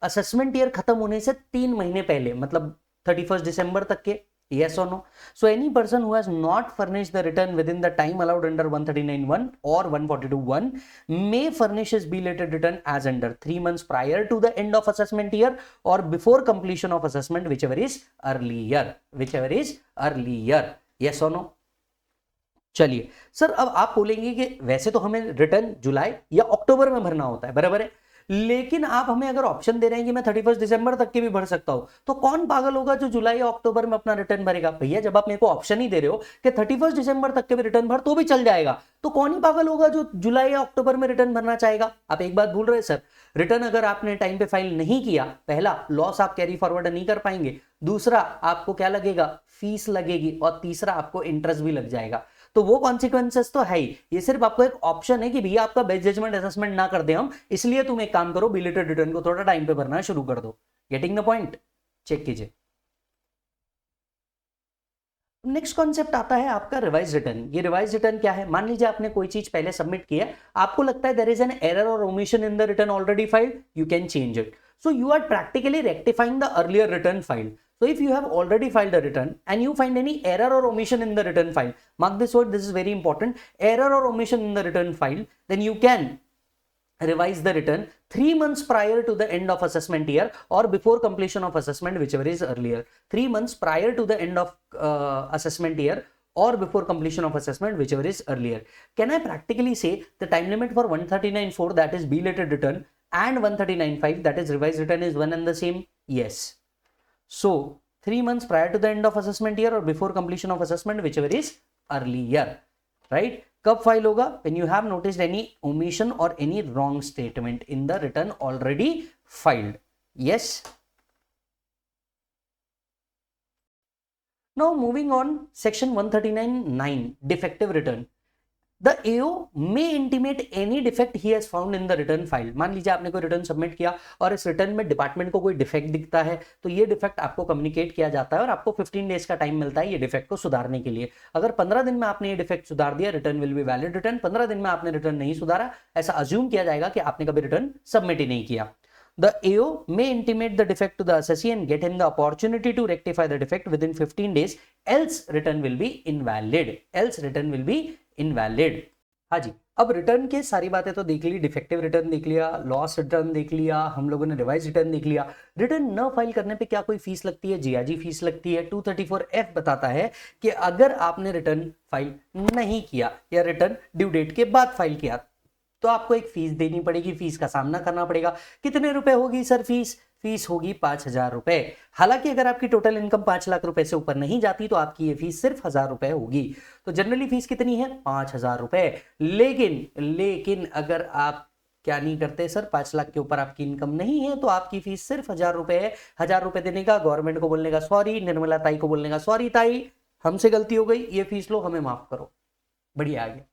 असेसमेंट ईयर खत्म होने से 3 महीने पहले, मतलब 31 दिसंबर तक के Yes or no? So any person who has not furnished the return within the time allowed under 139(1) or 142(1) may furnish his belated return as under 3 months prior to the end of assessment year or before completion of assessment, whichever is earlier. Whichever is earlier. Yes or no? चलिए sir, अब आप बोलेंगे कि वैसे तो हमें return जुलाई या अक्टूबर में भरना होता है, बराबर है, लेकिन आप हमें अगर ऑप्शन दे रहे हैं कि मैं 31 दिसंबर तक के भी भर सकता हूं, तो कौन पागल होगा जो जुलाई या अक्टूबर में अपना रिटर्न भरेगा? भैया जब आप मेरे को ऑप्शन ही दे रहे हो कि 31 दिसंबर तक के भी रिटर्न भर तो भी चल जाएगा, तो कौन ही पागल होगा जो जुलाई या अक्टूबर में रिटर्न भरना चाहेगा? आप एक बात भूल रहे सर, रिटर्न अगर आपने टाइम पे फाइल नहीं किया, पहला लॉस आप कैरी फॉरवर्ड नहीं कर पाएंगे, दूसरा आपको क्या लगेगा, फीस लगेगी, और तीसरा आपको इंटरेस्ट भी लग जाएगा। तो वो कॉन्सिक्वेंसेस तो है ही, ये सिर्फ आपको एक ऑप्शन है कि भैया आपका बेस्ट जजमेंट असेसमेंट ना कर दे हम, इसलिए तुम एक काम करो, बिलेटेड रिटर्न को थोड़ा टाइम पे भरना शुरू कर दो। Getting the point? चेक कीजिए। नेक्स्ट कॉन्सेप्ट आता है आपका रिवाइज रिटर्न। ये रिवाइज रिटर्न क्या है? मान लीजिए आपने कोई चीज पहले सबमिट की है, आपको लगता है देयर इज एन एरर और omission in the return already filed, you can change it. So you are practically rectifying the earlier return file. So if you have already filed a return and you find any error or omission in the return file, mark this word, this is very important, error or omission in the return file, then you can revise the return 3 months prior to the end of assessment year or before completion of assessment, whichever is earlier. 3 months prior to the end of assessment year or before completion of assessment, whichever is earlier. Can I practically say the time limit for 139(4), that is belated return, and 139(5), that is revised return, is one and the same? Yes. So 3 months prior to the end of assessment year or before completion of assessment, whichever is earlier, right? कब file होगा? when you have noticed any omission or any wrong statement in the return already filed. Yes. Now moving on, section 139(9), defective return. The AO may intimate any defect he has found in the return file. मान लीजिए आपने कोई return submit किया और इस return में department को कोई डिफेक्ट दिखता है, तो ये डिफेक्ट आपको कम्युनिकेट किया जाता है और आपको 15 डेज का टाइम मिलता है ये डिफेक्ट को सुधारने के लिए। अगर 15 दिन में आपने ये डिफेक्ट सुधार दिया, return will be valid return. 15 दिन में आपने रिटर्न नहीं सुधारा, ऐसा अज्यूम किया जाएगा कि आपने कभी रिटर्न सबमिट ही नहीं किया। The AO may intimate the defect to the assessee and get him the opportunity to rectify the defect within 15 days, else return will be invalid. Else return will be invalid. हाँ जी, अब return के सारी बातें तो देख ली, defective return देख लिया, loss return देख लिया, हम लोगों ने रिवाइज रिटर्न देख लिया। रिटर्न न फाइल करने पे क्या कोई फीस लगती है? जीआरजी फीस लगती है। 234F बताता है कि अगर आपने रिटर्न फाइल नहीं किया या रिटर्न ड्यू डेट के बाद फाइल किया तो आपको एक फीस देनी पड़ेगी, फीस का सामना करना पड़ेगा। कितने रुपए होगी सर फीस? फीस होगी 5,000 रुपए। हालांकि अगर आपकी टोटल इनकम 5 लाख रुपए से ऊपर नहीं जाती तो आपकी ये फीस सिर्फ 1,000 रुपए होगी। तो जनरली फीस कितनी है? 5,000 रुपए। लेकिन अगर आप क्या नहीं करते सर, 5 लाख के ऊपर आपकी इनकम नहीं है तो आपकी फीस सिर्फ 1,000 रुपए है। 1,000 रुपए देने का, गवर्नमेंट को बोलने का सॉरी, निर्मला ताई को बोलने का सॉरी ताई, हमसे गलती हो गई, ये फीस लो, हमें माफ करो। बढ़िया आ गया।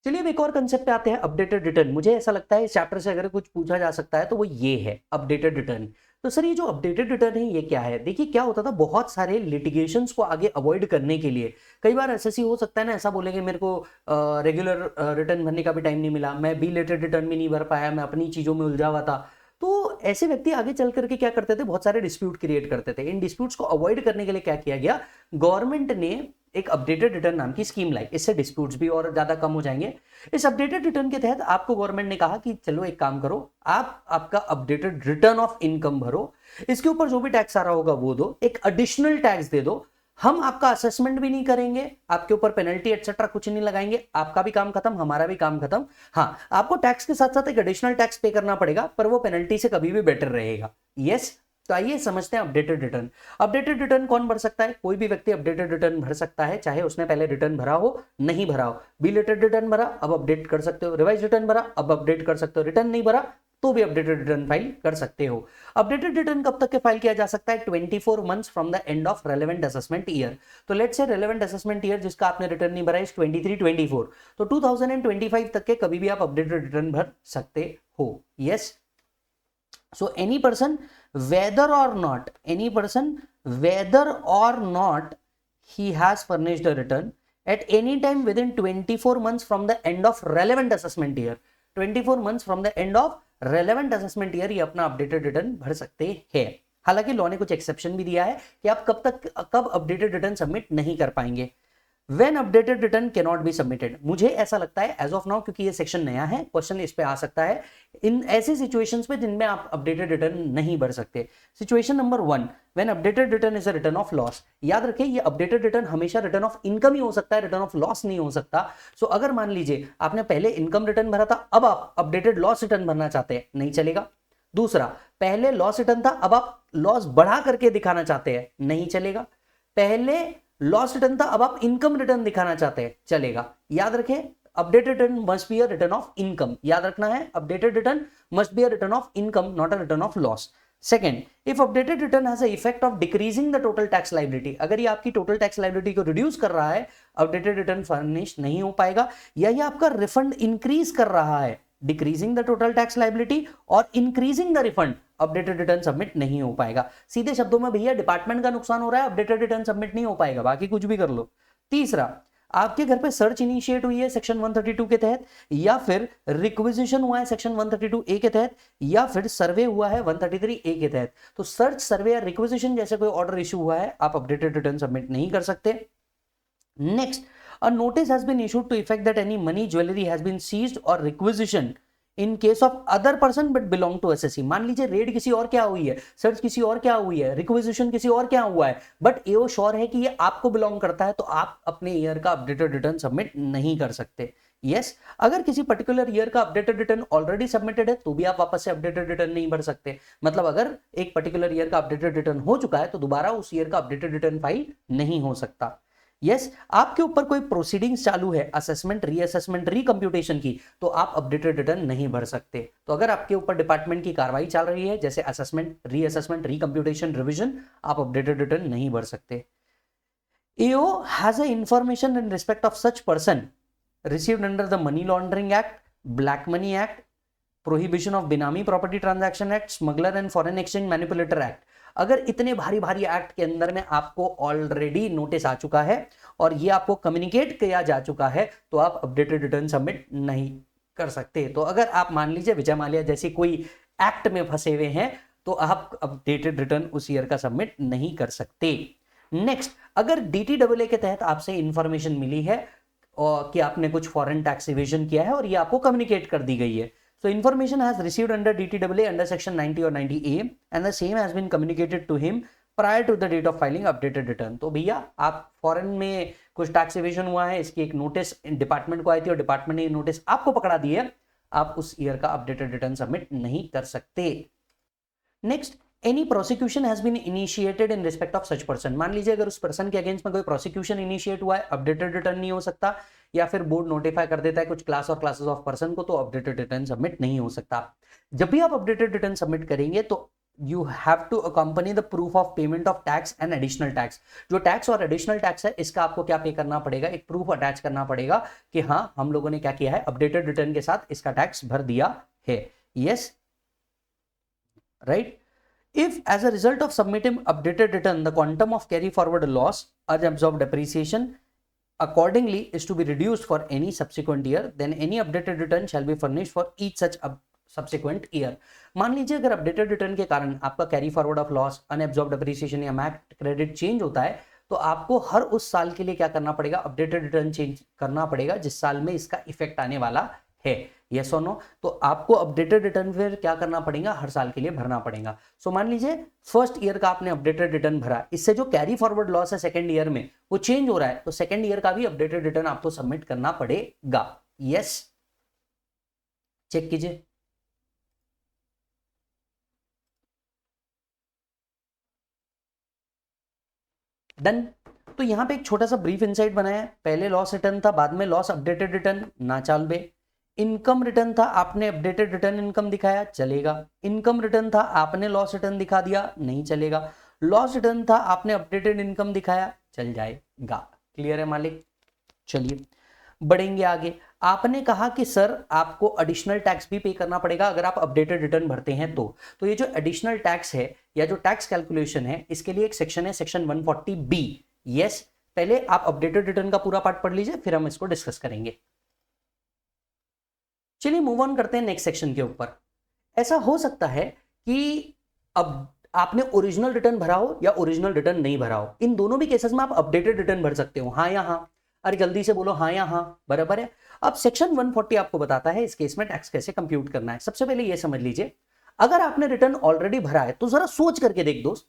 चलिए अब एक और कंसेप्ट पे आते हैं, अपडेटेड रिटर्न। मुझे ऐसा लगता है इस चैप्टर से अगर कुछ पूछा जा सकता है तो वो ये है, अपडेटेड रिटर्न। तो सर ये जो अपडेटेड रिटर्न है ये क्या है? देखिए क्या होता था, बहुत सारे लिटिगेशंस को आगे अवॉइड करने के लिए कई बार एसएससी हो सकता है ना ऐसा बोलेंगे, मेरे को रेगुलर रिटर्न भरने का भी टाइम नहीं मिला, मैं बिलेटेड रिटर्न भी नहीं भर पाया, मैं अपनी चीजों में उलझा हुआ था। तो ऐसे व्यक्ति आगे चल करके क्या करते थे, बहुत सारे डिस्प्यूट क्रिएट करते थे। इन डिस्प्यूट्स को अवॉइड करने के लिए क्या किया गया, गवर्नमेंट ने एक अपडेटेड रिटर्न नाम की स्कीम लाई। इससे डिस्प्यूट्स भी और ज्यादा कम हो जाएंगे। इस अपडेटेड रिटर्न के तहत आपको गवर्नमेंट ने कहा कि चलो एक काम करो, आप आपका अपडेटेड रिटर्न ऑफ इनकम भरो, इसके ऊपर जो भी टैक्स आ रहा होगा वो दो, एक एडिशनल टैक्स दे दो, हम आपका असेसमेंट भी नहीं करेंगे, आपके ऊपर पेनल्टी एक्सेट्रा कुछ नहीं लगाएंगे, आपका भी काम खत्म, हमारा भी काम खत्म। हाँ, आपको टैक्स के साथ साथ एक एडिशनल टैक्स पे करना पड़ेगा, पर वो पेनल्टी से कभी भी बेटर रहेगा। यस। तो आइए समझते हैं अपडेटेड रिटर्न। अपडेटेड रिटर्न कौन भर सकता है? कोई भी व्यक्ति अपडेटेड रिटर्न भर सकता है, चाहे उसने पहले रिटर्न भरा हो नहीं भरा हो। बिलेटेड रिटर्न भरा, अब अपडेट कर सकते हो। रिवाइज रिटर्न भरा, अब अपडेट कर सकते हो। रिटर्न नहीं भरा तो भी अपडेटेड रिटर्न फाइल कर सकते हो। अपडेटेड रिटर्न कब तक के फाइल किया जा सकता है? 24 months from the end of relevant assessment year. तो let's say relevant assessment year जिसका आपने रिटर्न नहीं भरा है 23-24, तो 2025 तक के कभी भी आप अपडेटेड रिटर्न भर सकते हो। Yes. So any person whether or not he has furnished a return at any time within 24 months from the end of relevant assessment year, 24 months from the end of relevant assessment year, ये अपना updated return भर सकते हैं। हालांकि law ने कुछ exception भी दिया है कि आप कब अपडेटेड रिटर्न सबमिट नहीं कर पाएंगे। When updated return cannot be submitted, मुझे ऐसा लगता है एज ऑफ नाउ, क्योंकि ये सेक्शन नया है, क्वेश्चन इस पे आ सकता है इन ऐसी सिचुएशंस पे जिनमें आप अपडेटेड रिटर्न नहीं भर सकते। Situation number 1, when updated return is a return of loss. याद रखें ये अपडेटेड रिटर्न हमेशा रिटर्न ऑफ इनकम ही हो सकता है, रिटर्न ऑफ लॉस नहीं हो सकता। सो अगर मान लीजिए आपने पहले इनकम रिटर्न भरा था, अब आप अपडेटेड लॉस रिटर्न भरना चाहते हैं, नहीं चलेगा। दूसरा, पहले लॉस रिटर्न था, अब आप लॉस बढ़ा करके दिखाना चाहते हैं, नहीं चलेगा। पहले लॉस रिटर्न था, अब आप इनकम रिटर्न दिखाना चाहते हैं, चलेगा। याद रखें updated return must be a return of income. याद रखना है updated return must be a return of income, not a return of loss. Second, if updated return has a effect of decreasing the total tax liability, अगर ये आपकी total tax liability को reduce कर रहा है, अपडेटेड रिटर्न फर्निश नहीं हो पाएगा। या ये आपका रिफंड इंक्रीज कर रहा है, decreasing the total tax liability or increasing the refund, updated return submit नहीं हो पाएगा। सीधे शब्दों में भैया डिपार्टमेंट का नुकसान हो रहा है, अपडेटेड रिटर्न सबमिट नहीं हो पाएगा, बाकी कुछ भी कर लो। तीसरा, आपके घर पे सर्च इनिशिएट हुई है सेक्शन 132 के तहत, या फिर रिक्विजिशन हुआ है सेक्शन 132 ए के तहत, या फिर सर्वे हुआ है 133 ए के तहत। तो सर्च, सर्वे या रिक्विजिशन जैसे कोई ऑर्डर इशू हुआ है, आप अपडेटेड रिटर्न सबमिट नहीं कर सकते। Next, a notice has been issued to effect that any money, jewelry has been seized or requisitioned in case of other person but belong to SSC। मान लीजिए red किसी और क्या हुई है, सर्च किसी और क्या हुई है, रिक्विजिशन किसी और क्या हुआ है, बट एओ श्योर है कि ये आपको बिलोंग करता है, तो आप अपने ईयर का अपडेटेड रिटर्न सबमिट नहीं कर सकते। यस, अगर किसी पर्टिकुलर ईयर का अपडेटेड रिटर्न ऑलरेडी सबमिटेड है तो भी आप वापस से अपडेटेड रिटर्न नहीं भर सकते। मतलब अगर एक पर्टिकुलर ईयर का अपडेटेड रिटर्न हो चुका है तो दोबारा उस ईयर का अपडेटेड रिटर्न फाइल नहीं हो सकता। यस, आपके ऊपर कोई प्रोसीडिंग्स चालू है असेसमेंट, रीअसेसमेंट, रिकम्प्यूटेशन की, तो आप अपडेटेड रिटर्न नहीं भर सकते। तो अगर आपके ऊपर डिपार्टमेंट की कार्रवाई चल रही है जैसे असेसमेंट, रीअसेसमेंट, रिकम्प्यूटेशन, रिवीजन, आप अपडेटेड रिटर्न नहीं भर सकते। AO has a information in respect of such person received under the Money Laundering Act, Black Money Act, Prohibition of Benami Property Transaction Act, Smuggler and Foreign Exchange Manipulator Act। अगर इतने भारी भारी act के अंदर में आपको already notice आ चुका है और ये आपको कम्युनिकेट किया जा चुका है, तो आप अपडेटेड रिटर्न सबमिट नहीं कर सकते। तो अगर आप मान लीजिए विजय माल्या जैसी कोई एक्ट में फंसे हुए हैं, तो आप अपडेटेड रिटर्न उस ईयर का सबमिट नहीं कर सकते। नेक्स्ट, अगर DTAA के तहत आपसे इंफॉर्मेशन मिली है और कि आपने कुछ फॉरेन टैक्स इवेजन किया है और ये आपको कम्युनिकेट कर दी गई है, so information has received under DTAA under section 90 or 90A and the same has been communicated to him prior to the date of filing updated return। तो भैया आप फॉरेन में कुछ टैक्स इवेजन हुआ है, इसकी एक नोटिस डिपार्टमेंट को आई थी और डिपार्टमेंट ने नोटिस आपको पकड़ा दी है, आप उस ईयर का अपडेटेड रिटर्न सबमिट नहीं कर सकते। Next, any prosecution has been initiated in respect of such person. मान लीजिए अगर उस पर्सन के अगेंस्ट में कोई प्रोसिक्यूशन इनिशिएट हुआ है, अपडेटेड रिटर्न नहीं हो सकता, या फिर बोर्ड नोटिफाई कर देता है कुछ क्लास और क्लासेस ऑफ पर्सन को, तो अपडेटेड रिटर्न सबमिट नहीं हो सकता। जब भी आप अपडेटेड रिटर्न सबमिट करेंगे तो you have to accompany the proof of payment of tax and additional tax. जो टैक्स और एडिशनल टैक्स है इसका आपको क्या पे करना पड़ेगा, एक प्रूफ अटैच करना पड़ेगा कि हाँ हम लोगों ने क्या किया है, अपडेटेड रिटर्न के साथ इसका टैक्स भर दिया है। Yes, right. If as a result of submitting updated return the quantum of carry forward loss unabsorbed depreciation accordingly is to be reduced for any subsequent year, then any updated return shall be furnished for each such subsequent year। मान लीजिए अगर updated return के कारण आपका carry forward of loss, unabsorbed depreciation या mat credit change होता है, तो आपको हर उस साल के लिए क्या करना पड़ेगा, अपडेटेड रिटर्न चेंज करना पड़ेगा जिस साल में इसका इफेक्ट आने वाला है। यस और नो, तो आपको अपडेटेड रिटर्न फिर क्या करना पड़ेगा, हर साल के लिए भरना पड़ेगा। सो मान लीजिए फर्स्ट ईयर का आपने अपडेटेड रिटर्न भरा, इससे जो कैरी फॉरवर्ड लॉस है सेकंड ईयर में वो चेंज हो रहा है, तो सेकंड ईयर का भी अपडेटेड रिटर्न आपको सबमिट करना पड़ेगा। यस, चेक कीजिए। डन। तो यहां पे एक छोटा सा ब्रीफ इनसाइट बनाया, पहले लॉस रिटर्न था, बाद में लॉस अपडेटेड रिटर्न ना चालबे। इनकम रिटर्न था, आपने अपडेटेड रिटर्न इनकम दिखाया, चलेगा। इनकम रिटर्न था, आपने लॉस रिटर्न दिखा दिया, नहीं चलेगा। लॉस रिटर्न था, आपने अपडेटेड इनकम दिखाया, चल जाएगा। क्लियर है मालिक? चलिए बढ़ेंगे आगे। आपने कहा कि सर आपको एडिशनल टैक्स भी पे करना पड़ेगा अगर आप अपडेटेड रिटर्न भरते हैं तो ये जो एडिशनल टैक्स है या जो टैक्स कैलकुलेशन है, इसके लिए एक सेक्शन है, सेक्शन 140B। यस, पहले आप अपडेटेड रिटर्न का पूरा पार्ट पढ़ लीजिए, फिर हम इसको डिस्कस करेंगे। चलिए मूव ऑन करते हैं नेक्स्ट सेक्शन के ऊपर। ऐसा हो सकता है कि अब आपने ओरिजिनल रिटर्न भरा हो या ओरिजिनल रिटर्न नहीं भरा हो, इन दोनों भी केसेस में आप अपडेटेड रिटर्न भर सकते हो, हाँ या हाँ। अरे जल्दी से बोलो हाँ या हाँ, बराबर है। अब सेक्शन 140 आपको बताता है इस केस में टैक्स कैसे कंप्यूट करना है। सबसे पहले ये समझ लीजिए, अगर आपने रिटर्न ऑलरेडी भरा है तो जरा सोच करके देख दोस्त,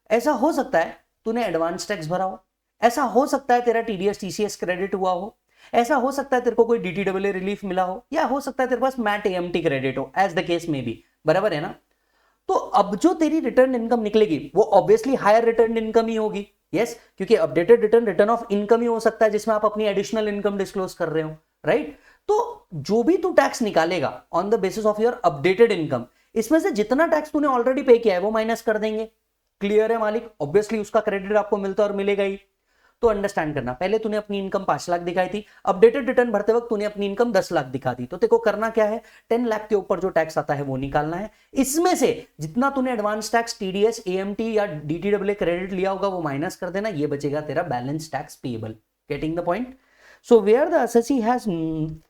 ऐसा हो सकता है तूने एडवांस टैक्स भरा हो, ऐसा हो सकता है तेरा टीडीएस टीसीएस क्रेडिट हुआ हो, ऐसा हो सकता है तेरे को कोई डीटीडब्ल्यूए रिलीफ मिला हो, या हो सकता है तेरे पास मैट एएमटी क्रेडिट हो, एज द केस में भी, बराबर है ना। तो अब जो तेरी रिटर्न इनकम निकलेगी वो ऑब्वियसली हायर रिटर्न इनकम ही होगी, यस, क्योंकि updated return return of income ही हो सकता है जिसमें आप अपनी एडिशनल इनकम डिस्क्लोज कर रहे हो, राइट। तो जो भी तू टैक्स निकालेगा on the basis of your updated income, इसमें से जितना टैक्स तूने ऑलरेडी पे किया है वो माइनस कर देंगे। क्लियर है मालिक, ऑब्वियसली उसका क्रेडिट आपको मिलता है और मिलेगा ही। तो अंडरस्टैंड करना, पहले तूने अपनी इनकम 5 लाख दिखाई थी, अपडेटेड रिटर्न भरते वक्त तूने अपनी इनकम 10 लाख दिखा दी, तो तेरे को करना क्या है, 10 लाख के ऊपर जो टैक्स आता है वो निकालना है। इसमें से जितना तूने एडवांस टैक्स टीडीएस एएमटी या डीटीडब्ल्यूए क्रेडिट लिया होगा वो माइनस कर देना, ये बचेगा तेरा balance tax payable. Getting the point. So where the assessee has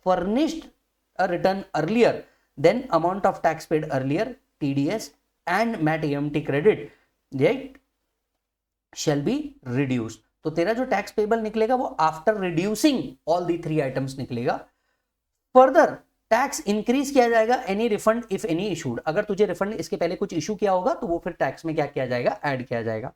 furnished a return earlier then amount of tax paid earlier, TDS and MAT AMT credit, right, shall be reduced। तो तेरा जो tax payable निकलेगा वो after reducing all the 3 items निकलेगा। Further tax increase किया जाएगा any refund if any issued, अगर तुझे रिफंड इसके पहले कुछ इशू किया होगा तो वो फिर टैक्स में क्या किया जाएगा, ऐड किया जाएगा।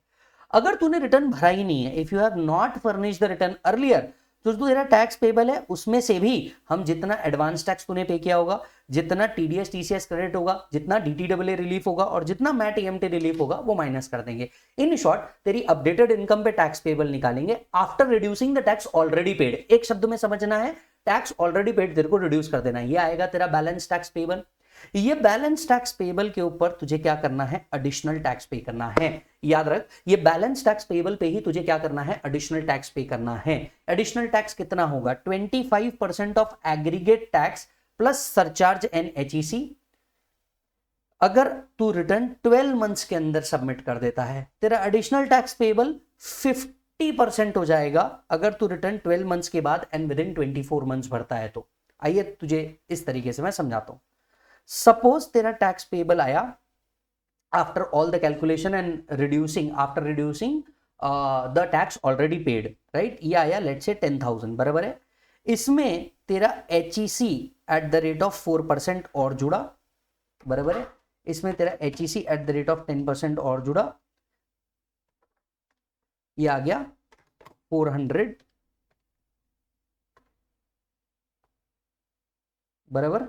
अगर तूने रिटर्न भरा ही नहीं है, if you have not furnished the return earlier, तो जो तेरा टैक्स पेबल है उसमें से भी हम जितना एडवांस टैक्स तूने पे किया होगा, जितना टीडीएस टीसीएस क्रेडिट होगा, जितना डीटीडब्ल्यूए रिलीफ होगा और जितना मैट एएमटी रिलीफ होगा वो माइनस कर देंगे। इन शॉर्ट तेरी अपडेटेड इनकम पे टैक्स पेबल निकालेंगे after reducing the tax already paid. एक शब्द में समझना है, टैक्स ऑलरेडी पेड तेरे को रिड्यूस कर देना है, ये आएगा तेरा बैलेंस टैक्स पेबल। ये बैलेंस टैक्स पेबल के ऊपर तुझे क्या करना है, एडिशनल टैक्स पे करना है। याद रख, ये बैलेंस टैक्स पेबल पे ही तुझे क्या करना है, एडिशनल टैक्स पे करना है। एडिशनल टैक्स कितना होगा, 25% of aggregate tax plus surcharge and HEC. अगर तू रिटर्न 12 मंथ्स के अंदर सबमिट कर देता है, तेरा एडिशनल टैक्स पेबल 50% हो जाएगा अगर तू रिटर्न 12 मंथ्स के बाद एंड विद इन 24 मंथ्स भरता है तो। आइए तुझे इस तरीके से मैं समझाता हूं। सपोज तेरा टैक्स पेबल आया after all the calculation and reducing, after reducing the tax already paid, right, ये आया लेट्स से 10,000, बराबर है। इसमें तेरा HEC at the rate of 4% और जुड़ा, बराबर है, इसमें तेरा HEC at the rate of 10% और जुड़ा, ये आ गया 400, बराबर।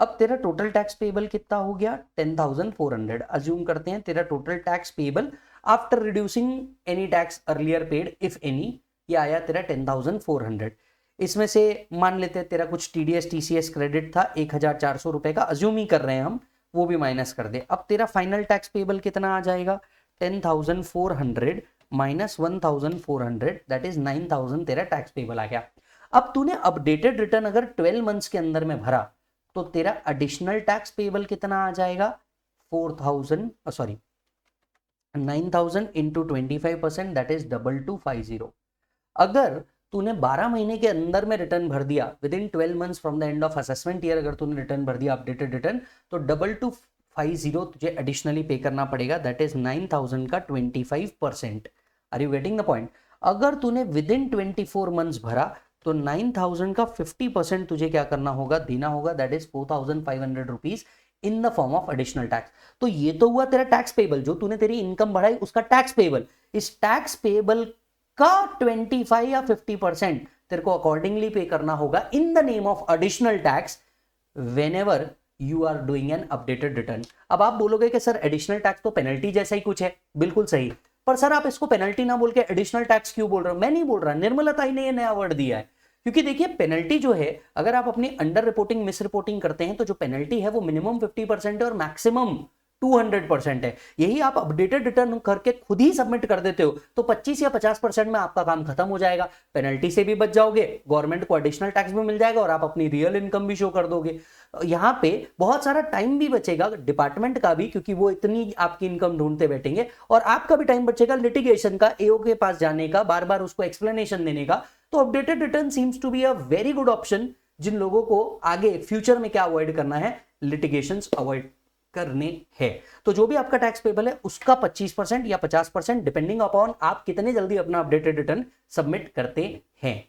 अब तेरा टोटल टैक्स पेबल कितना हो गया, 10,400। अज्यूम करते हैं तेरा total tax payable after reducing any tax earlier paid if any, ये आया तेरा 10,400। इसमें से मान लेते हैं तेरा कुछ टीडीएस टीसीएस क्रेडिट था 1,400 रुपए का, अज्यूम ही कर रहे हैं हम, वो भी माइनस कर दे। अब तेरा फाइनल टैक्स पेबल कितना आ जाएगा, 10,400 माइनस 1,400, दैट इज 9,000 तेरा टैक्स पेबल आ गया। अब तूने अपडेटेड रिटर्न अगर 12 मंथ्स के अंदर में भरा तो तेरा एडिशनल टैक्स पेबल कितना आ जाएगा, 9,000 इंटू 25%, दैट इज 2250। अगर तूने 12 महीने के अंदर में रिटर्न भर दिया, with in 12 months from the end of assessment year अगर तूने रिटर्न भर दिया अपडेटेड रिटर्न, तो 2250 तुझे एडिशनली पे करना पड़ेगा, दैट इज 9,000 का 25%। Are you getting the point. अगर तूने विद इन 24 मंथ्स भरा तो 9,000 का 50% तुझे क्या करना होगा, देना होगा, that is 4,500 rupees in the form of additional tax. तो ये तो हुआ तेरा टैक्स पेबल, जो तूने तेरी इनकम बढ़ाई उसका टैक्स पेबल। इस टैक्स पेबल का 25 या 50% तेरे को अकॉर्डिंगली पे करना होगा in the name of additional tax whenever you are doing an updated return. अब आप बोलोगे कि सर एडिशनल टैक्स तो पेनल्टी जैसा ही कुछ है, बिल्कुल सही, पर सर आप इसको पेनल्टी ना बोल के एडिशनल टैक्स क्यों बोल रहे हो। मैं नहीं बोल रहा, निर्मलता ने ये नया वर्ड दिया है। क्योंकि देखिए पेनल्टी जो है, अगर आप अपनी अंडर रिपोर्टिंग मिस रिपोर्टिंग करते हैं तो जो पेनल्टी है वो मिनिमम 50% है और मैक्सिमम 200% है। यही आप अपडेटेड रिटर्न करके खुद ही सबमिट कर देते हो तो 25 या 50% में आपका काम खत्म हो जाएगा, पेनल्टी से भी बच जाओगे, गवर्नमेंट को एडिशनल टैक्स भी मिल जाएगा और आप अपनी रियल इनकम भी शो कर दोगे। यहाँ पे बहुत सारा टाइम भी बचेगा डिपार्टमेंट का भी, क्योंकि वो इतनी आपकी इनकम ढूंढते बैठेंगे, और आपका भी टाइम बचेगा लिटिगेशन का, एओ के पास जाने का, बार बार उसको एक्सप्लेनेशन देने का। तो updated return seems to be a very good option जिन लोगों को आगे फ्यूचर में क्या अवॉइड करना है, लिटिगेशंस अवॉइड करने हैं। तो जो भी आपका टैक्स पेबल है उसका 25% या 50% डिपेंडिंग अपॉन आप कितने जल्दी अपना अपडेटेड रिटर्न सबमिट करते हैं।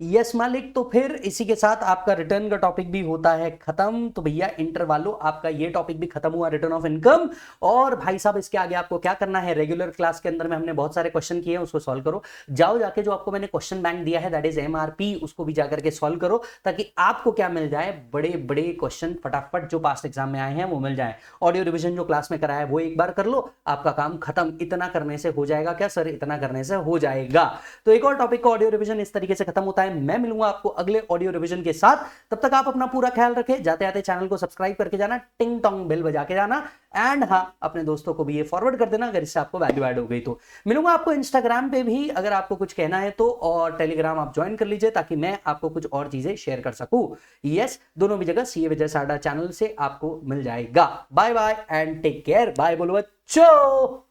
यस मालिक, तो फिर इसी के साथ आपका रिटर्न का टॉपिक भी होता है खत्म। तो भैया इंटर वालों, आपका ये टॉपिक भी खत्म हुआ, रिटर्न ऑफ इनकम। और भाई साहब इसके आगे आपको क्या करना है, रेगुलर क्लास के अंदर में हमने बहुत सारे क्वेश्चन किए हैं, उसको सॉल्व करो। जाओ जाके जो आपको मैंने क्वेश्चन बैंक दिया है दैट इज एमआरपी, उसको भी जाकर के सॉल्व करो, ताकि आपको क्या मिल जाए, बड़े बड़े क्वेश्चन फटाफट जो पास्ट एग्जाम में आए हैं वो मिल जाए। ऑडियो रिविजन जो क्लास में कराया है वो एक बार कर लो, आपका काम खत्म। इतना करने से हो जाएगा क्या सर? इतना करने से हो जाएगा। तो एक और टॉपिक का ऑडियो रिविजन इस तरीके से खत्म होता है। मैं मिलूंगा आपको अगले ऑडियो रिवीजन के साथ, तब तक आप अपना पूरा ख्याल रखें। जाते आते चैनल को सब्सक्राइब करके जाना, टिंग टोंग बेल बजा के जाना, एंड हाँ अपने दोस्तों को भी ये फॉरवर्ड कर देना अगर इससे आपको वैल्यू ऐड हो गई तो। मिलूंगा आपको इंस्टाग्राम पे भी अगर आपको कुछ कहना है तो, और टेलीग्राम आप ज्वाइन कर लीजिए ताकि मैं आपको कुछ और चीजें शेयर कर सकूं। यस, दोनों भी जगह सीए विजय साडा चैनल से आपको मिल जाएगा। Bye bye and take care. Bye बोलो बच्चों।